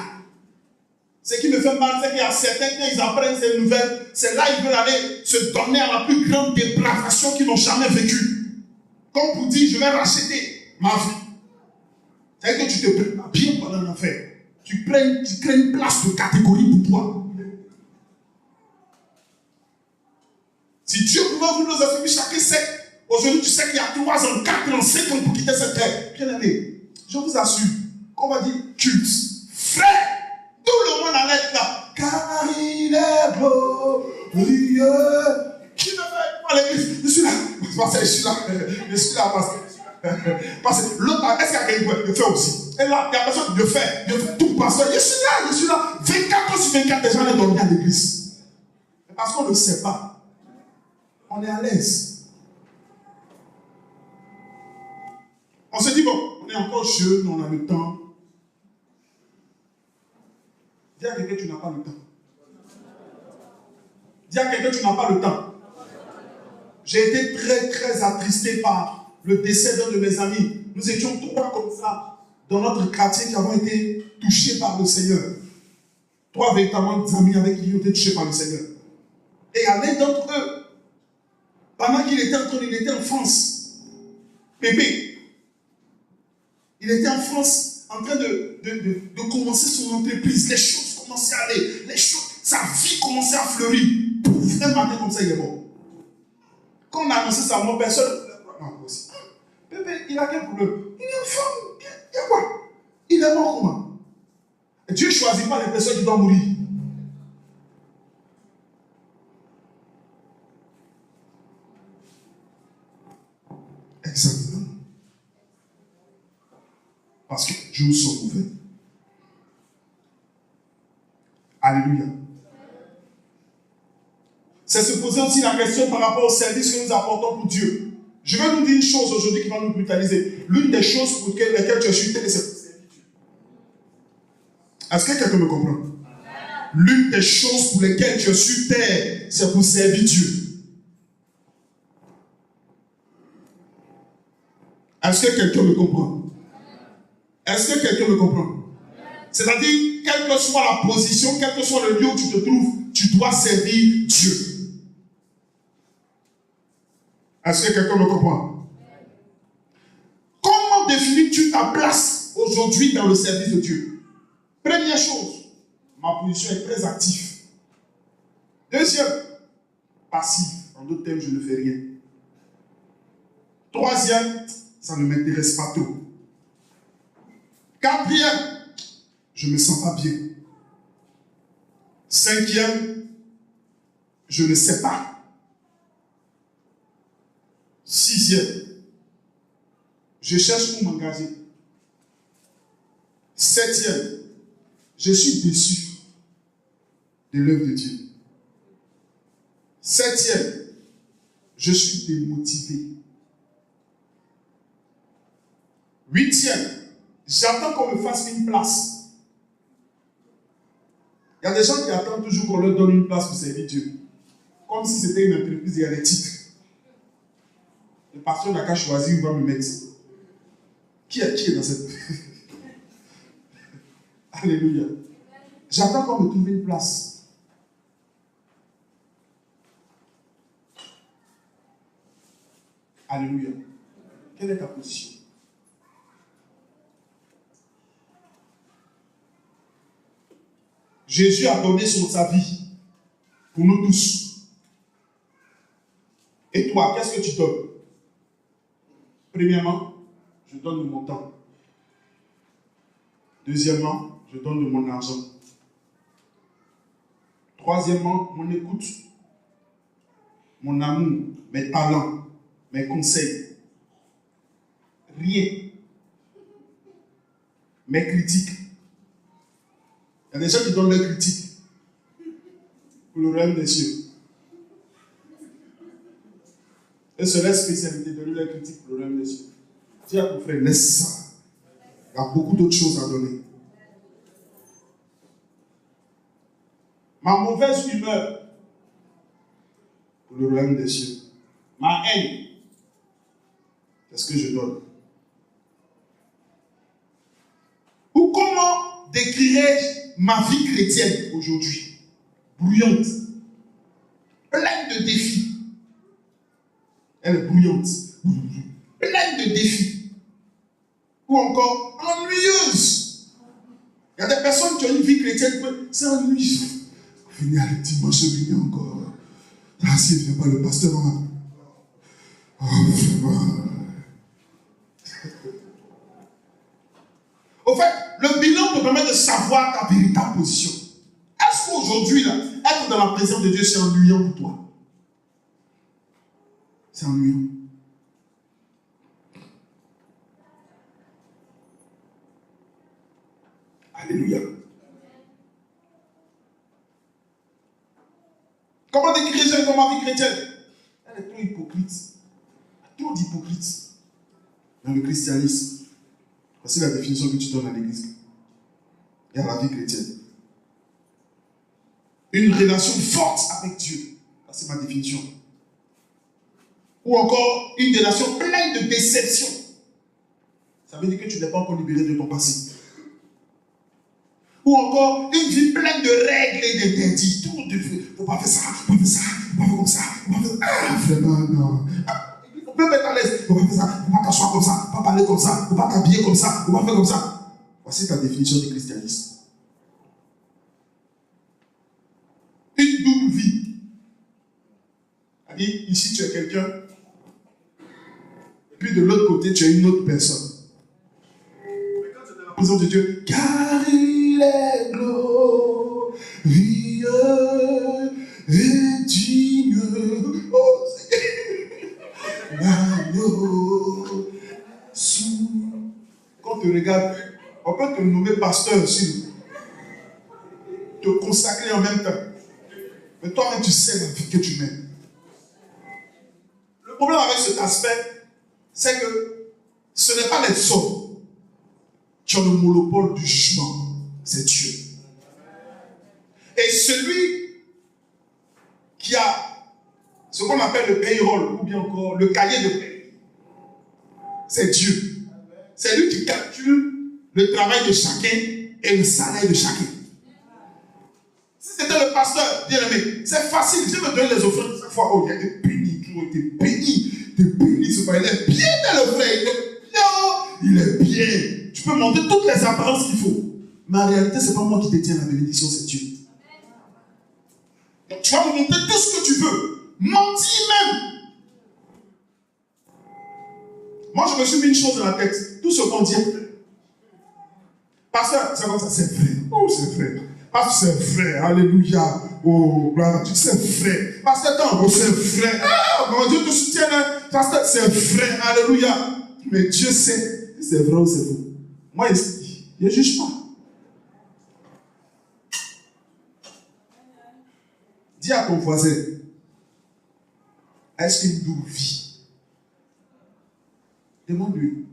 Ce qui me fait mal, c'est qu'il y a certains, quand ils apprennent ces nouvelles, c'est là qu'ils veulent aller se donner à la plus grande dépravation qu'ils n'ont jamais vécue. Comme pour dire, je vais racheter ma vie. C'est-à-dire que tu te prépares bien pendant l'enfer. Tu crées une place de catégorie pour toi. Si Dieu pouvait vous nous affaiblir, chacun sait. Aujourd'hui, tu sais qu'il y a 3 ans, 4 ans, 5 ans pour quitter cette terre. Bien aimé, je vous assure, qu'on va dire culte, frère. Tout le monde allait être là. Car il est beau, Dieu. Qui ne fait pas l'église? Je suis là. Parce que je suis là. Je suis là parce que l'autre, est-ce qu'il y a quelqu'un qui le fait aussi? Et là, il y a personne qui le fait. Je fais tout pasteur. Je suis là. 24 heures sur 24, des gens allaient dormir à l'église. Parce qu'on ne le sait pas. On est à l'aise. On se dit, bon, on est encore jeune, on a le temps. Dis à quelqu'un, tu n'as pas le temps. Dis à quelqu'un, tu n'as pas le temps. J'ai été très, très attristé par le décès d'un de mes amis. Nous étions 3 comme ça, dans notre quartier, qui avons été touchés par le Seigneur. 3 véritablement amis avec qui ont été touchés par le Seigneur. Et il y en a d'entre eux, pendant qu'il était en France, Pépé, il était en France en train de commencer son entreprise. Les choses commençaient à aller. Sa vie commençait à fleurir. Pouf, un matin comme ça, il est mort. Quand on a annoncé sa mort, personne ne l'a aussi. Pépé, il a quel problème? Il est en forme. Il y a quoi? Il est mort comment? Et Dieu ne choisit pas les personnes qui doivent mourir. Examinons. Parce que Dieu sont ouverts. Alléluia. C'est se poser aussi la question par rapport au service que nous apportons pour Dieu. Je vais nous dire une chose aujourd'hui qui va nous brutaliser. L'une des choses pour lesquelles tu es sur terre, c'est pour servir Dieu. Est-ce que quelqu'un me comprend? L'une des choses pour lesquelles tu es sur terre, c'est pour servir Dieu. Est-ce que quelqu'un me comprend? Est-ce que quelqu'un me comprend? C'est-à-dire, quelle que soit la position, quel que soit le lieu où tu te trouves, tu dois servir Dieu. Est-ce que quelqu'un me comprend? Comment définis-tu ta place aujourd'hui dans le service de Dieu? Première chose, ma position est très active. Deuxième, passive. En d'autres termes, je ne fais rien. Troisième, ça ne m'intéresse pas trop. Quatrième, je ne me sens pas bien. Cinquième, je ne sais pas. Sixième, je cherche où m'engager. Septième, je suis déçu de l'œuvre de Dieu. Septième, je suis démotivé. Huitième, j'attends qu'on me fasse une place. Il y a des gens qui attendent toujours qu'on leur donne une place pour servir Dieu. Comme si c'était une entreprise, il y a des titres. Le pasteur n'a qu'à choisir où il va me mettre. Qui est dans cette... Alléluia. J'attends qu'on me trouve une place. Alléluia. Quelle est ta position? Jésus a donné sa vie pour nous tous. Et toi, qu'est-ce que tu donnes? Premièrement, je donne de mon temps. Deuxièmement, je donne de mon argent. Troisièmement, mon écoute, mon amour, mes talents, mes conseils. Rien. Mes critiques. Il y a des gens qui donnent leurs critiques pour le royaume des cieux. Et c'est leur spécialité de donner leurs critiques pour le royaume des cieux. Dis à ton frère, laisse ça. Il y a beaucoup d'autres choses à donner. Ma mauvaise humeur pour le royaume des cieux. Ma haine, qu'est-ce que je donne? Ou comment décrirais-je ma vie chrétienne aujourd'hui? Bruyante, pleine de défis. Elle est bruyante, pleine de défis. Ou encore ennuyeuse. Il y a des personnes qui ont une vie chrétienne, c'est ennuyeux. Venez à le dimanche, venez encore. Ah, si il ne vient pas le pasteur, hein. Oh, vraiment. Au fait, le bilan te permet de savoir ta véritable position. Est-ce qu'aujourd'hui, là, être dans la présence de Dieu, c'est ennuyant pour toi? C'est ennuyant. Alléluia. Comment décrire dans ma vie chrétienne? Elle est trop hypocrite. Il y a trop d'hypocrites dans le christianisme. Voici la définition que tu donnes à l'église et à la vie chrétienne. Une relation forte avec Dieu. C'est ma définition. Ou encore une relation pleine de déception. Ça veut dire que tu n'es pas encore libéré de ton passé. Ou encore une vie pleine de règles et d'interdits. Tout de il ne faut pas faire ça, il ne faut pas faire ça, il ne faut pas faire comme ça, il ne faut pas faire ça. Ah, vraiment, non. On peut mettre à l'aise. Il ne faut pas faire ça, il ne faut pas t'asseoir comme ça, il ne faut pas parler comme ça, il ne faut pas t'habiller comme ça, il ne faut pas faire comme ça. Voici ta définition du christianisme. Une double vie. C'est-à-dire, ici tu es quelqu'un, et puis de l'autre côté tu es une autre personne. Mais quand tu es dans la présence de Dieu, car il est glorieux et digne. Oh Seigneur, quand tu regardes, on peut te nommer pasteur aussi, te consacrer en même temps. Mais toi-même, tu sais la vie que tu mènes. Le problème avec cet aspect, c'est que ce n'est pas les hommes qui ont le monopole du jugement, c'est Dieu. Et celui qui a ce qu'on appelle le payroll, ou bien encore le cahier de paie, c'est Dieu. C'est lui qui calcule le travail de chacun et le salaire de chacun. Si c'était le pasteur, bien aimé, c'est facile. Je me donne les offrandes chaque fois. Oh, il y a des bénis qui ont été bénis. Des bénis, ce il est bien dans le frère. Il est bien. Tu peux monter toutes les apparences qu'il faut. Mais en réalité, ce n'est pas moi qui détiens la bénédiction, c'est Dieu. Donc, tu vas me montrer tout ce que tu veux. Mentir même. Moi, je me suis mis une chose dans la tête. Tout ce qu'on dit. Pasteur, c'est comme ça, c'est vrai. Oh, c'est vrai. Pasteur, c'est vrai. Alléluia. Oh, gloire à Dieu, c'est vrai. Pasteur, oh, c'est vrai. Ah, mon Dieu te soutient. Pasteur, c'est vrai. Alléluia. Mais Dieu sait si c'est vrai ou c'est faux. Moi, il ne juge pas. Dis à ton voisin, Est-ce qu'il nous vit? Demande-lui.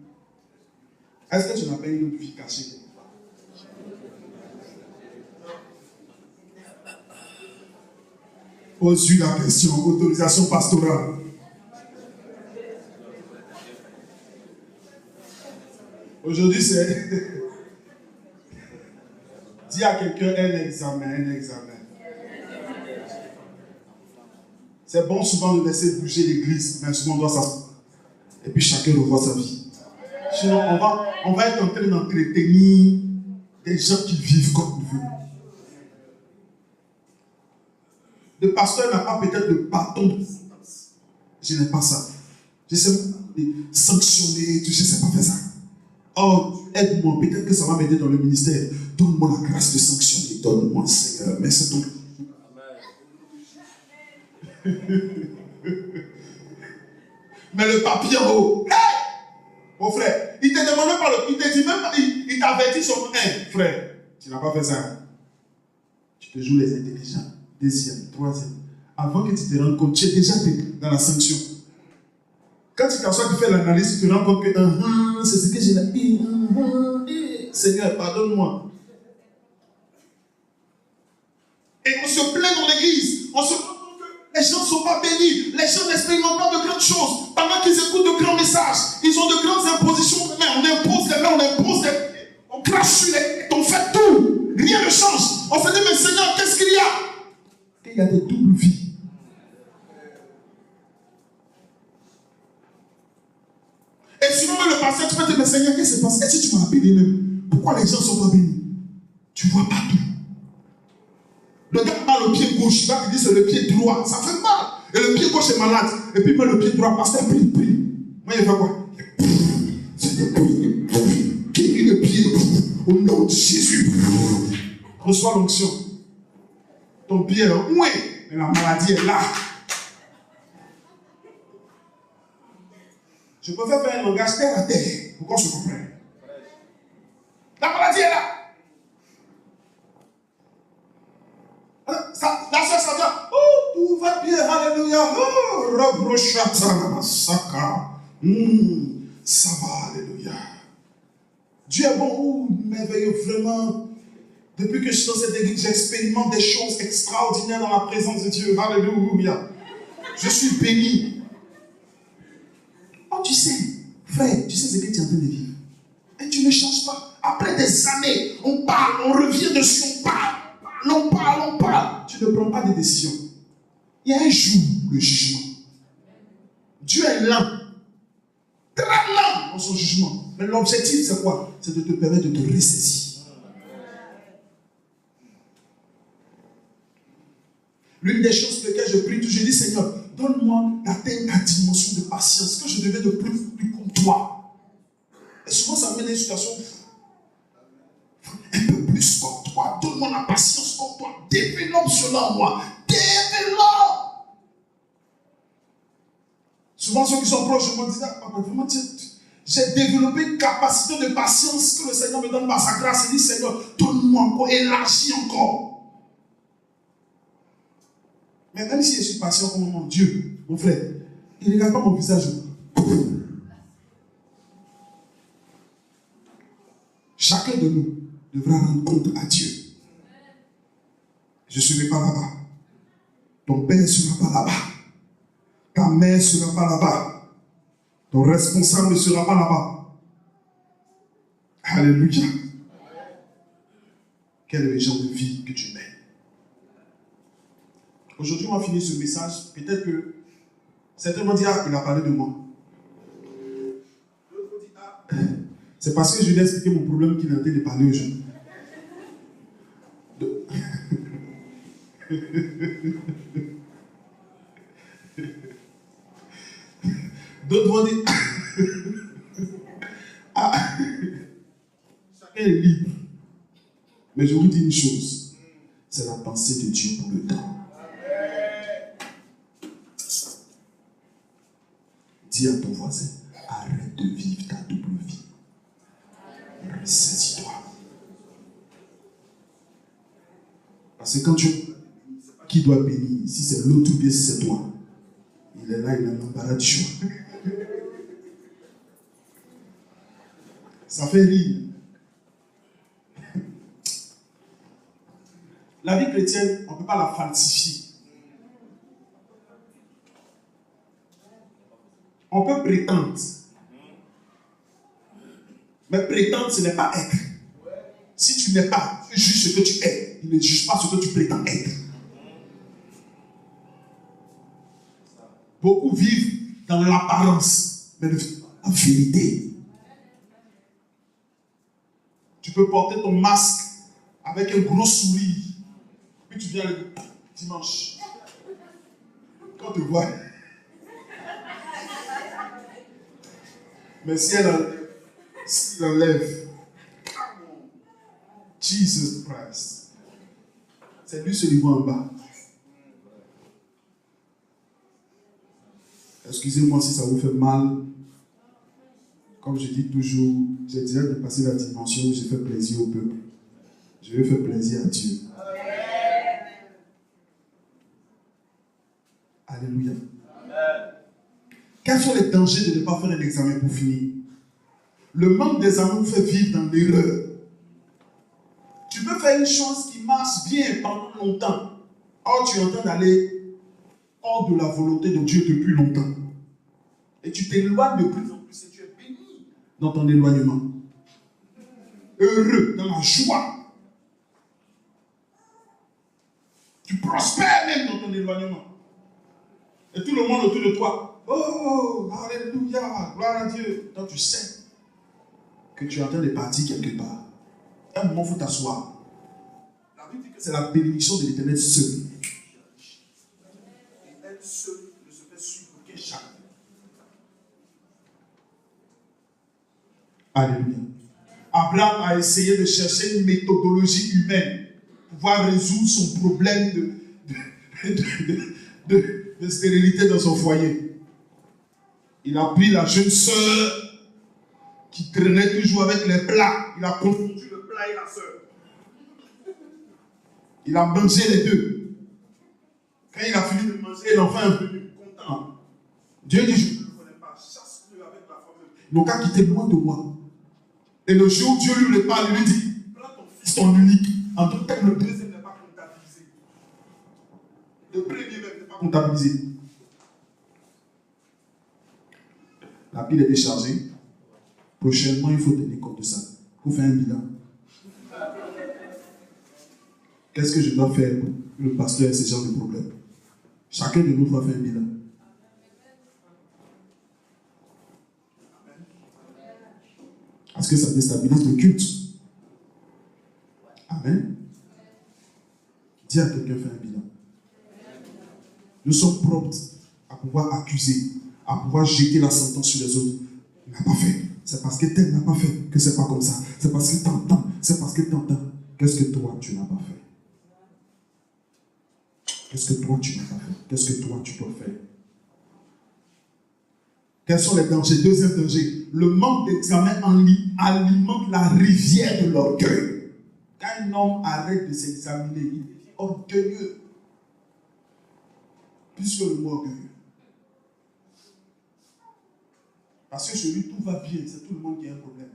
Est-ce que tu n'as pas une autre vie cachée quelque part? Pose-lui la question. Autorisation pastorale. Aujourd'hui, c'est... Dis à quelqu'un un examen. C'est bon souvent de laisser bouger l'église, mais souvent on doit s'asseoir. Et puis chacun revoit sa vie. Sinon, on va être en train d'entretenir des gens qui vivent comme nous voulons. Le pasteur n'a pas peut-être le bâton de sentence. Je n'ai pas ça. Je sais pas sanctionner, je ne sais pas faire ça. Oh, aide-moi, peut-être que ça va m'aider dans le ministère. Donne-moi la grâce de sanctionner. Donne-moi, Seigneur. Mais c'est ton... Mais le papier en haut, hey! Mon frère, il te demande pas il te dit même pas, il t'avertit sur un. Frère, tu n'as pas fait ça. Tu te joues les intelligents. Deuxième, troisième. Avant que tu te rendes compte, tu es déjà dans la sanction. Quand tu t'assois, tu fais l'analyse, tu te rends compte que c'est ce que j'ai dit. Seigneur, pardonne-moi. Et on se plaint dans l'église. On se plaint que les gens ne sont pas bénis. Les gens n'expérimentent pas de grandes choses. Pendant qu'ils écoutent de grands messages, ils ont de grandes impositions de mains. On impose les mains, on impose les pieds. On crache sur les têtes, on fait tout. Rien ne change. On se dit, mais Seigneur, qu'est-ce qu'il y a? Il y a des doubles vies. Et sinon, le pasteur, tu peux te dire, mais Seigneur, qu'est-ce qui se passe? Est-ce que tu m'as béni même? Pourquoi les gens ne sont pas bénis? Tu vois pas tout. Le gars a le pied gauche, il va te dire c'est le pied droit. Ça fait mal. Et le pied gauche est malade. Et puis, moi, le pied droit, pasteur, prie. Moi, il fait quoi? Seigneur, guéris le pied. Au nom de Jésus. Reçois l'onction. Ton pied est là. Oui, mais la maladie est là. Je préfère faire un langage terre à terre pour qu'on se comprenne. La maladie est là. La soeur, ça vient. Oh, tout va bien, alléluia. Oh, Robrochata, ça va, alléluia. Dieu est bon, oh, merveilleux, vraiment. Depuis que je suis dans cette église, j'expérimente des choses extraordinaires dans la présence de Dieu. Alléluia. Je suis béni. Oh, tu sais, frère, tu sais ce que tu es en train de vivre. Et tu ne changes pas. Après des années, on parle, on revient dessus, on parle. Tu ne prends pas de décision. Il y a un jour, le jugement. Dieu est lent. Très lent dans son jugement. Mais l'objectif, c'est quoi? C'est de te permettre de te ressaisir. L'une des choses pour lesquelles je prie, je dis, Seigneur, donne-moi d'atteindre ta dimension de patience, que je devienne de plus comme toi. Et souvent, ça mène à une situation un peu plus comme toi. Donne-moi la patience comme toi. Développe cela en moi. Développe. Souvent, ceux qui sont proches de moi disent, vraiment, j'ai développé une capacité de patience que le Seigneur me donne par sa grâce. Il dit, Seigneur, donne-moi encore, élargis encore. Mais même si je suis patient comme mon Dieu, mon frère, il ne regarde pas mon visage. Chacun de nous devra rendre compte à Dieu. Je ne serai pas là-bas. Ton père ne sera pas là-bas. Ta mère ne sera pas là-bas. Ton responsable ne sera pas là-bas. Alléluia. Quel est le genre de vie que tu mènes? Aujourd'hui, on va finir ce message. Peut-être que certains vont dire, ah, il a parlé de moi. D'autres vont dire, ah, c'est parce que je lui ai expliqué mon problème qu'il a en train de parler aux gens. D'autres vont dire, ah, chacun est libre. Mais je vous dis une chose, c'est la pensée de Dieu pour le temps. Dis à ton voisin, arrête de vivre ta double vie. Ressaisis-toi. Parce que quand tu qui doit bénir, si c'est l'autre ou bien si c'est toi, Il est là, il a l'embarras du choix. Ça fait rire. La vie chrétienne, on ne peut pas la falsifier. On peut prétendre. Mais prétendre, ce n'est pas être. Si tu n'es pas, tu juges ce que tu es. Il ne juge pas ce que tu prétends être. Beaucoup vivent dans l'apparence, mais ne vivent pas la vérité. Tu peux porter ton masque avec un gros sourire. Puis tu viens le dimanche. Quand tu vois. Mais si elle enlève, Jesus Christ, c'est lui celui qui voit en bas. Excusez-moi si ça vous fait mal. Comme je dis toujours, j'ai déjà dépassé la dimension où j'ai fait plaisir au peuple. Je vais faire plaisir à Dieu. Alléluia. Quels sont les dangers de ne pas faire un examen pour finir? Le manque d'examen vous fait vivre dans l'erreur. Tu peux faire une chose qui marche bien pendant longtemps. Or, tu es en train d'aller hors de la volonté de Dieu depuis longtemps. Et tu t'éloignes de plus en plus et tu es béni dans ton éloignement. Heureux, dans la joie. Tu prospères même dans ton éloignement. Et tout le monde autour de toi, oh, alléluia, gloire à Dieu. Donc tu sais que tu es en train de partir quelque part. À un moment, il faut t'asseoir. La Bible dit que c'est la bénédiction de l'Éternel seul. Et elle seule ne se fait suivre qu'un chaque. Alléluia. Abraham a essayé de chercher une méthodologie humaine pour pouvoir résoudre son problème de stérilité dans son foyer. Il a pris la jeune sœur qui traînait toujours avec les plats. Il a confondu le plat et la sœur. Il a mangé les deux. Quand il a fini de manger, l'enfant est venu content. Dieu dit, je ne le connais pas. Chasse-le avec la femme. Ils n'ont qu'à quitter loin de moi. Et le jour où Dieu lui parle, il lui dit, prends ton fils, ton unique. En tout cas, le deuxième n'est pas comptabilisé. Le premier même n'est pas comptabilisé. La pile est déchargée. Prochainement, il faut tenir compte de ça. Il faut faire un bilan. Qu'est-ce que je dois faire pour que le pasteur ait ce genre de problème? Chacun de nous doit faire un bilan. Parce que ça déstabilise le culte. Amen. Dis à quelqu'un, fais un bilan. Nous sommes prompts à pouvoir accuser, à pouvoir jeter la sentence sur les autres. Il n'a pas fait. C'est parce que tel n'a pas fait que c'est pas comme ça. C'est parce que t'entends. C'est parce que t'entends. Qu'est-ce que toi, tu n'as pas fait? Qu'est-ce que toi, tu n'as pas fait? Qu'est-ce que toi, tu dois faire? Quels sont les dangers? Deuxième danger, le manque d'examen alimente la rivière de l'orgueil. Quand un homme arrête de s'examiner, il devient orgueilleux. Plus que le mot orgueilleux. Parce que chez lui, tout va bien, c'est tout le monde qui a un problème.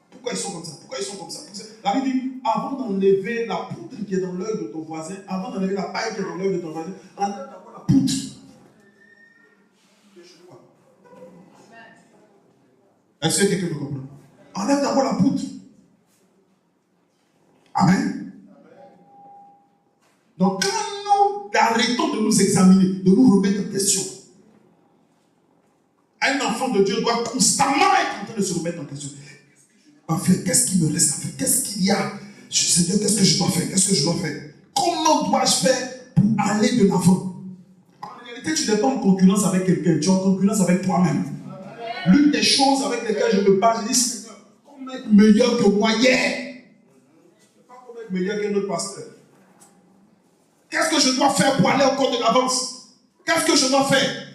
Pourquoi ils sont comme ça? Pourquoi ils sont comme ça? La Bible dit, avant d'enlever la poutre qui est dans l'œil de ton voisin, avant d'enlever la paille qui est dans l'œil de ton voisin, enlève d'abord la poutre. Est-ce que quelqu'un me comprend? Enlève d'abord la poutre. Amen. Donc, quand nous arrêtons de nous examiner, de nous remettre en question, un enfant de Dieu doit constamment être en train de se remettre en question. Qu'est-ce qui me reste à faire? Qu'est-ce qu'il y a? Seigneur, qu'est-ce que je dois faire? Qu'est-ce que je dois faire? Comment dois-je faire pour aller de l'avant? En réalité, tu n'es pas en concurrence avec quelqu'un, tu es en concurrence avec toi-même. L'une des choses avec lesquelles je me base, je dis, Seigneur, comment être meilleur que moi hier? Pas comment être meilleur qu'un autre pasteur. Qu'est-ce que je dois faire pour aller encore de l'avance? Qu'est-ce que je dois faire?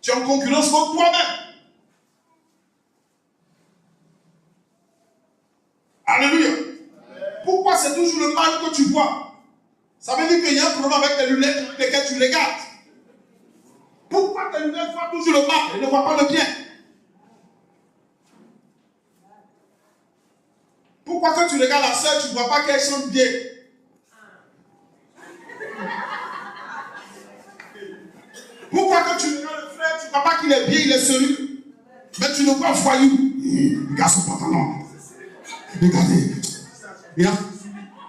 Tu es en concurrence contre toi-même. Alléluia. Pourquoi c'est toujours le mal que tu vois? Ça veut dire qu'il y a un problème avec tes lunettes avec lesquelles tu regardes. Pourquoi tes lunettes voient toujours le mal et ne voient pas le bien? Pourquoi quand tu regardes la sœur, tu ne vois pas qu'elle chante bien? Pourquoi quand tu regardes le frère, tu ne vois pas qu'il est bien, il est sérieux? Mais tu le vois voyou. Regarde son pantalon. Regardez. Regarde.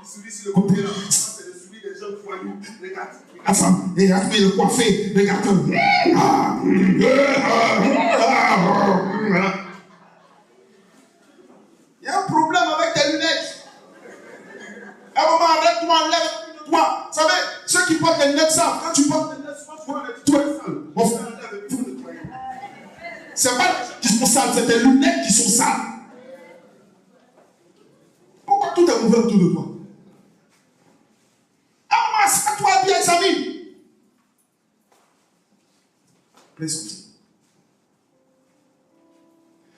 Il sourit sur le côté là. C'est le souris des jeunes voyous. Regarde. Regarde, il est coiffé. Regarde. Il y a un problème avec tes lunettes. À un moment, arrête-toi, enlève-toi. Vous savez, ceux qui portent des lunettes savent. Quand tu portes des lunettes, tu vois les toiles sales. Mon frère, c'est pas les gens qui sont sales, c'est tes lunettes qui sont sales. Pourquoi tout est mauvais autour de toi? Amasse-toi bien, examine. Plaisante.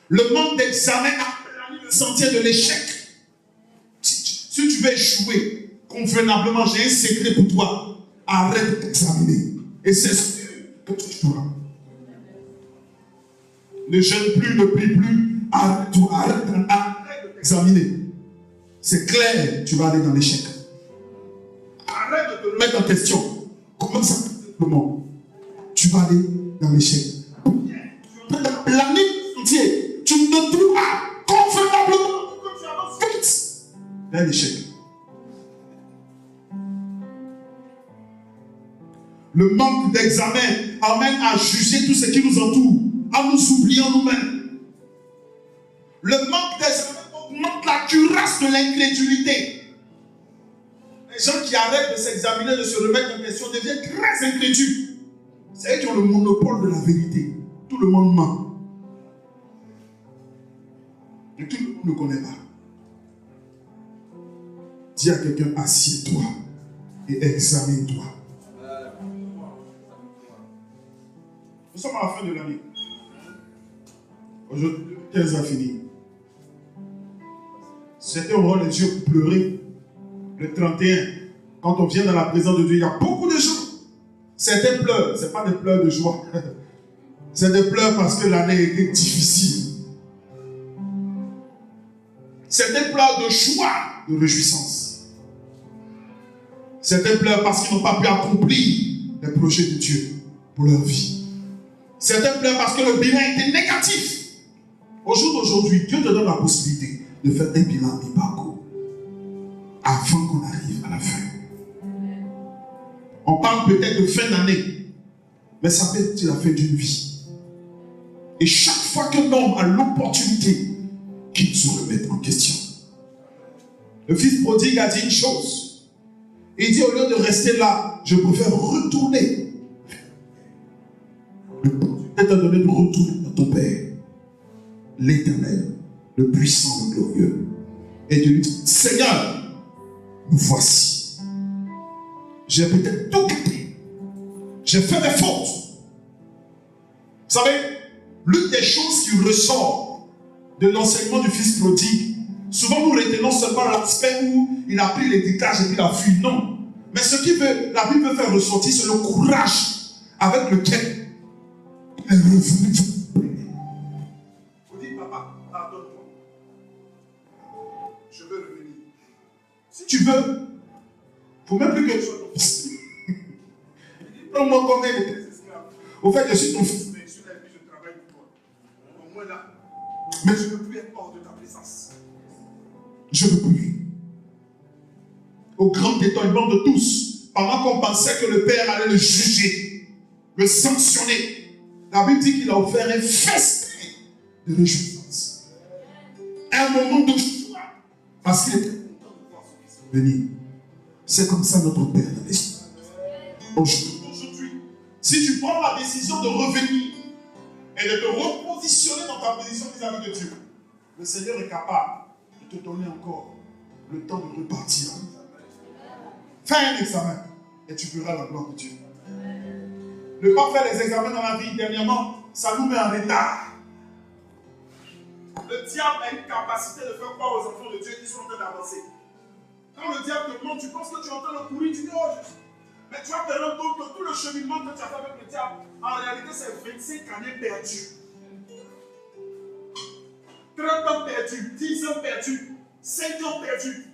Le manque d'examen a permis le sentier de l'échec. Si tu veux échouer convenablement, j'ai un secret pour toi. Arrête d'examiner. Et c'est sûr que tu pourras. Ne jeûne plus, ne prie plus. Arrête d'examiner. C'est clair, tu vas aller dans l'échec. Arrête de te remettre en question. Comment ça comment tu vas aller dans l'échec. L'année entière, tu ne trouves pas convenablement que tu avances vite vers l'échec. Le manque d'examen amène à juger tout ce qui nous entoure, à nous oublier nous-mêmes. Le manque d'examen augmente la cuirasse de l'incrédulité. Les gens qui arrêtent de s'examiner, de se remettre en question, deviennent très incrédules. C'est eux qui ont le monopole de la vérité. Tout le monde ment. Et tout le monde ne connaît pas. Dis à quelqu'un, assieds-toi et examine-toi. Nous sommes à la fin de l'année. Aujourd'hui, 2015 a fini. Certains auront les yeux pour pleurer. Le 31, quand on vient dans la présence de Dieu, il y a beaucoup de gens. Certains pleurent, ce n'est pas des pleurs de joie. C'est des pleurs parce que l'année était difficile. Certains pleurent de joie, de réjouissance. Certains pleurent parce qu'ils n'ont pas pu accomplir les projets de Dieu pour leur vie. Certains pleurent parce que le bilan était négatif. Au jour d'aujourd'hui, Dieu te donne la possibilité de faire un bilan mi-parcours avant qu'on arrive à la fin. On parle peut-être de fin d'année, mais ça peut être la fin d'une vie. Et chaque fois que l'homme a l'opportunité qu'il se remette en question. Le fils prodigue a dit une chose. Il dit, au lieu de rester là, je préfère retourner. Le Père t'a donné de retourner à ton Père, l'Éternel, le puissant, le glorieux, et de lui dire, Seigneur, nous voici. J'ai peut-être tout gâté. J'ai fait des fautes. Vous savez, l'une des choses qui ressort de l'enseignement du fils prodigue, souvent nous retenons seulement l'aspect où il a pris l'étiquetage et puis il a fui. Non. Mais ce qui veut, la Bible veut faire ressortir, c'est le courage avec lequel elle est revenue. Vous dites, papa, pardonne-moi. Je veux revenir. Si tu veux, il ne faut même plus que je sois ton fils. Prends-moi comme un de tes esclaves. Au fait, je suis ton fils, mais sur la vie, je travaille pour toi. Au moins là. Mais je ne veux plus être hors de ta présence. Je ne veux plus. Au grand étonnement de tous, pendant qu'on pensait que le Père allait le juger, le sanctionner, la Bible dit qu'il a offert un festin de réjouissance. Un moment de joie. Parce qu'il était content de voir son fils venir. C'est comme ça notre Père dans l'esprit. Aujourd'hui, si tu prends la décision de revenir et de te repositionner dans ta position vis-à-vis de Dieu, le Seigneur est capable de te donner encore le temps de repartir. Fais un examen et tu verras la gloire de Dieu. Ne pas faire les examens dans la vie dernièrement, ça nous met en retard. Le diable a une capacité de faire croire aux enfants de Dieu qui sont en train d'avancer. Quand le diable te montre, tu penses que tu es en train de courir, tu dis, oh, mais tu vas te rendre compte que tout le cheminement que tu as fait avec le diable, en réalité, c'est 25 années perdues. 30 ans perdus, 10 ans perdus, 5 ans perdus.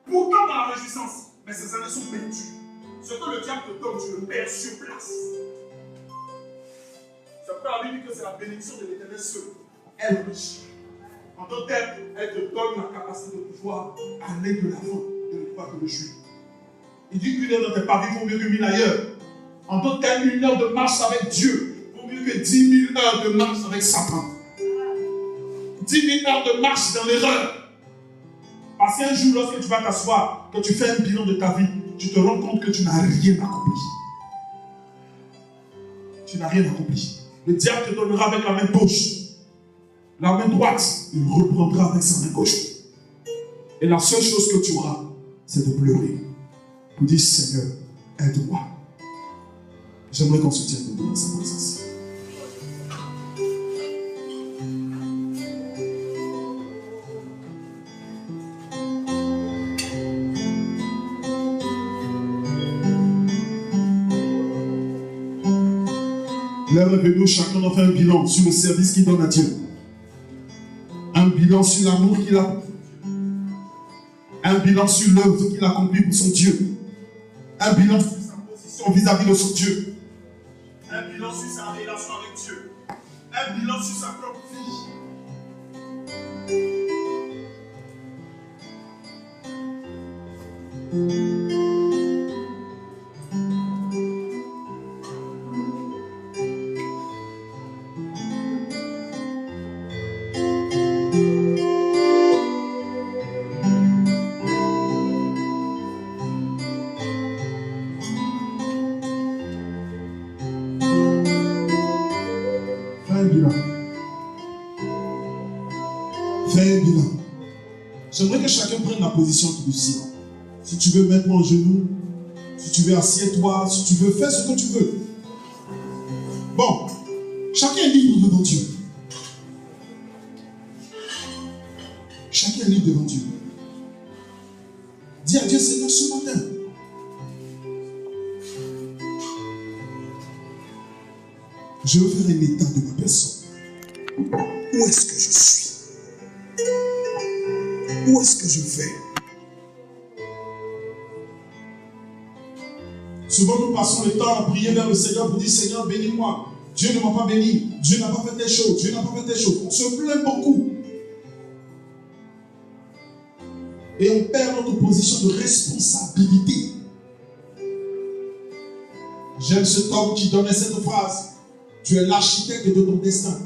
Pourtant dans la réjouissance, mais ces années sont perdues. Ce que le diable te donne, tu le perds sur place. C'est pourquoi la Bible dit que c'est la bénédiction de l'Éternel seul. Elle riche. En d'autres termes, elle te donne la capacité de pouvoir aller de l'avant, de ne pas te réjouir. Il dit qu'une heure dans tes paris vaut mieux que 1000 ailleurs. En d'autres termes, une heure de marche avec Dieu vaut mieux que 10 000 heures de marche avec Satan. 10 000 heures de marche dans l'erreur. Parce qu'un jour, lorsque tu vas t'asseoir, que tu fais un bilan de ta vie, tu te rends compte que tu n'as rien accompli. Tu n'as rien accompli. Le diable te donnera avec la main gauche. La main droite, il reprendra avec sa main gauche. Et la seule chose que tu auras, c'est de pleurer. Pour dire, Seigneur, aide-moi. J'aimerais qu'on se tienne debout dans sa présence. L'heure est venue où chacun a fait un bilan sur le service qu'il donne à Dieu. Un bilan sur l'amour qu'il a. Un bilan sur l'œuvre qu'il accomplit pour son Dieu. Un bilan sur sa position vis-à-vis de son Dieu. Un bilan sur sa relation avec Dieu. Un bilan sur sa propre vie. J'aimerais que chacun prenne la position qui lui sied. Si tu veux, mets-toi en genoux. Si tu veux, assieds-toi. Si tu veux, fais ce que tu veux. Bon, chacun est libre devant Dieu. Chacun est libre devant Dieu. Dis à Dieu, Seigneur, ce matin, je veux faire un état de ma personne. Où est-ce que je suis? Où est-ce que je vais? Souvent nous passons le temps à prier vers le Seigneur pour dire, Seigneur, bénis-moi. Dieu ne m'a pas béni. Dieu n'a pas fait telle chose. Dieu n'a pas fait telle chose. On se plaint beaucoup. Et on perd notre position de responsabilité. J'aime cet homme qui donnait cette phrase. Tu es l'architecte de ton destin.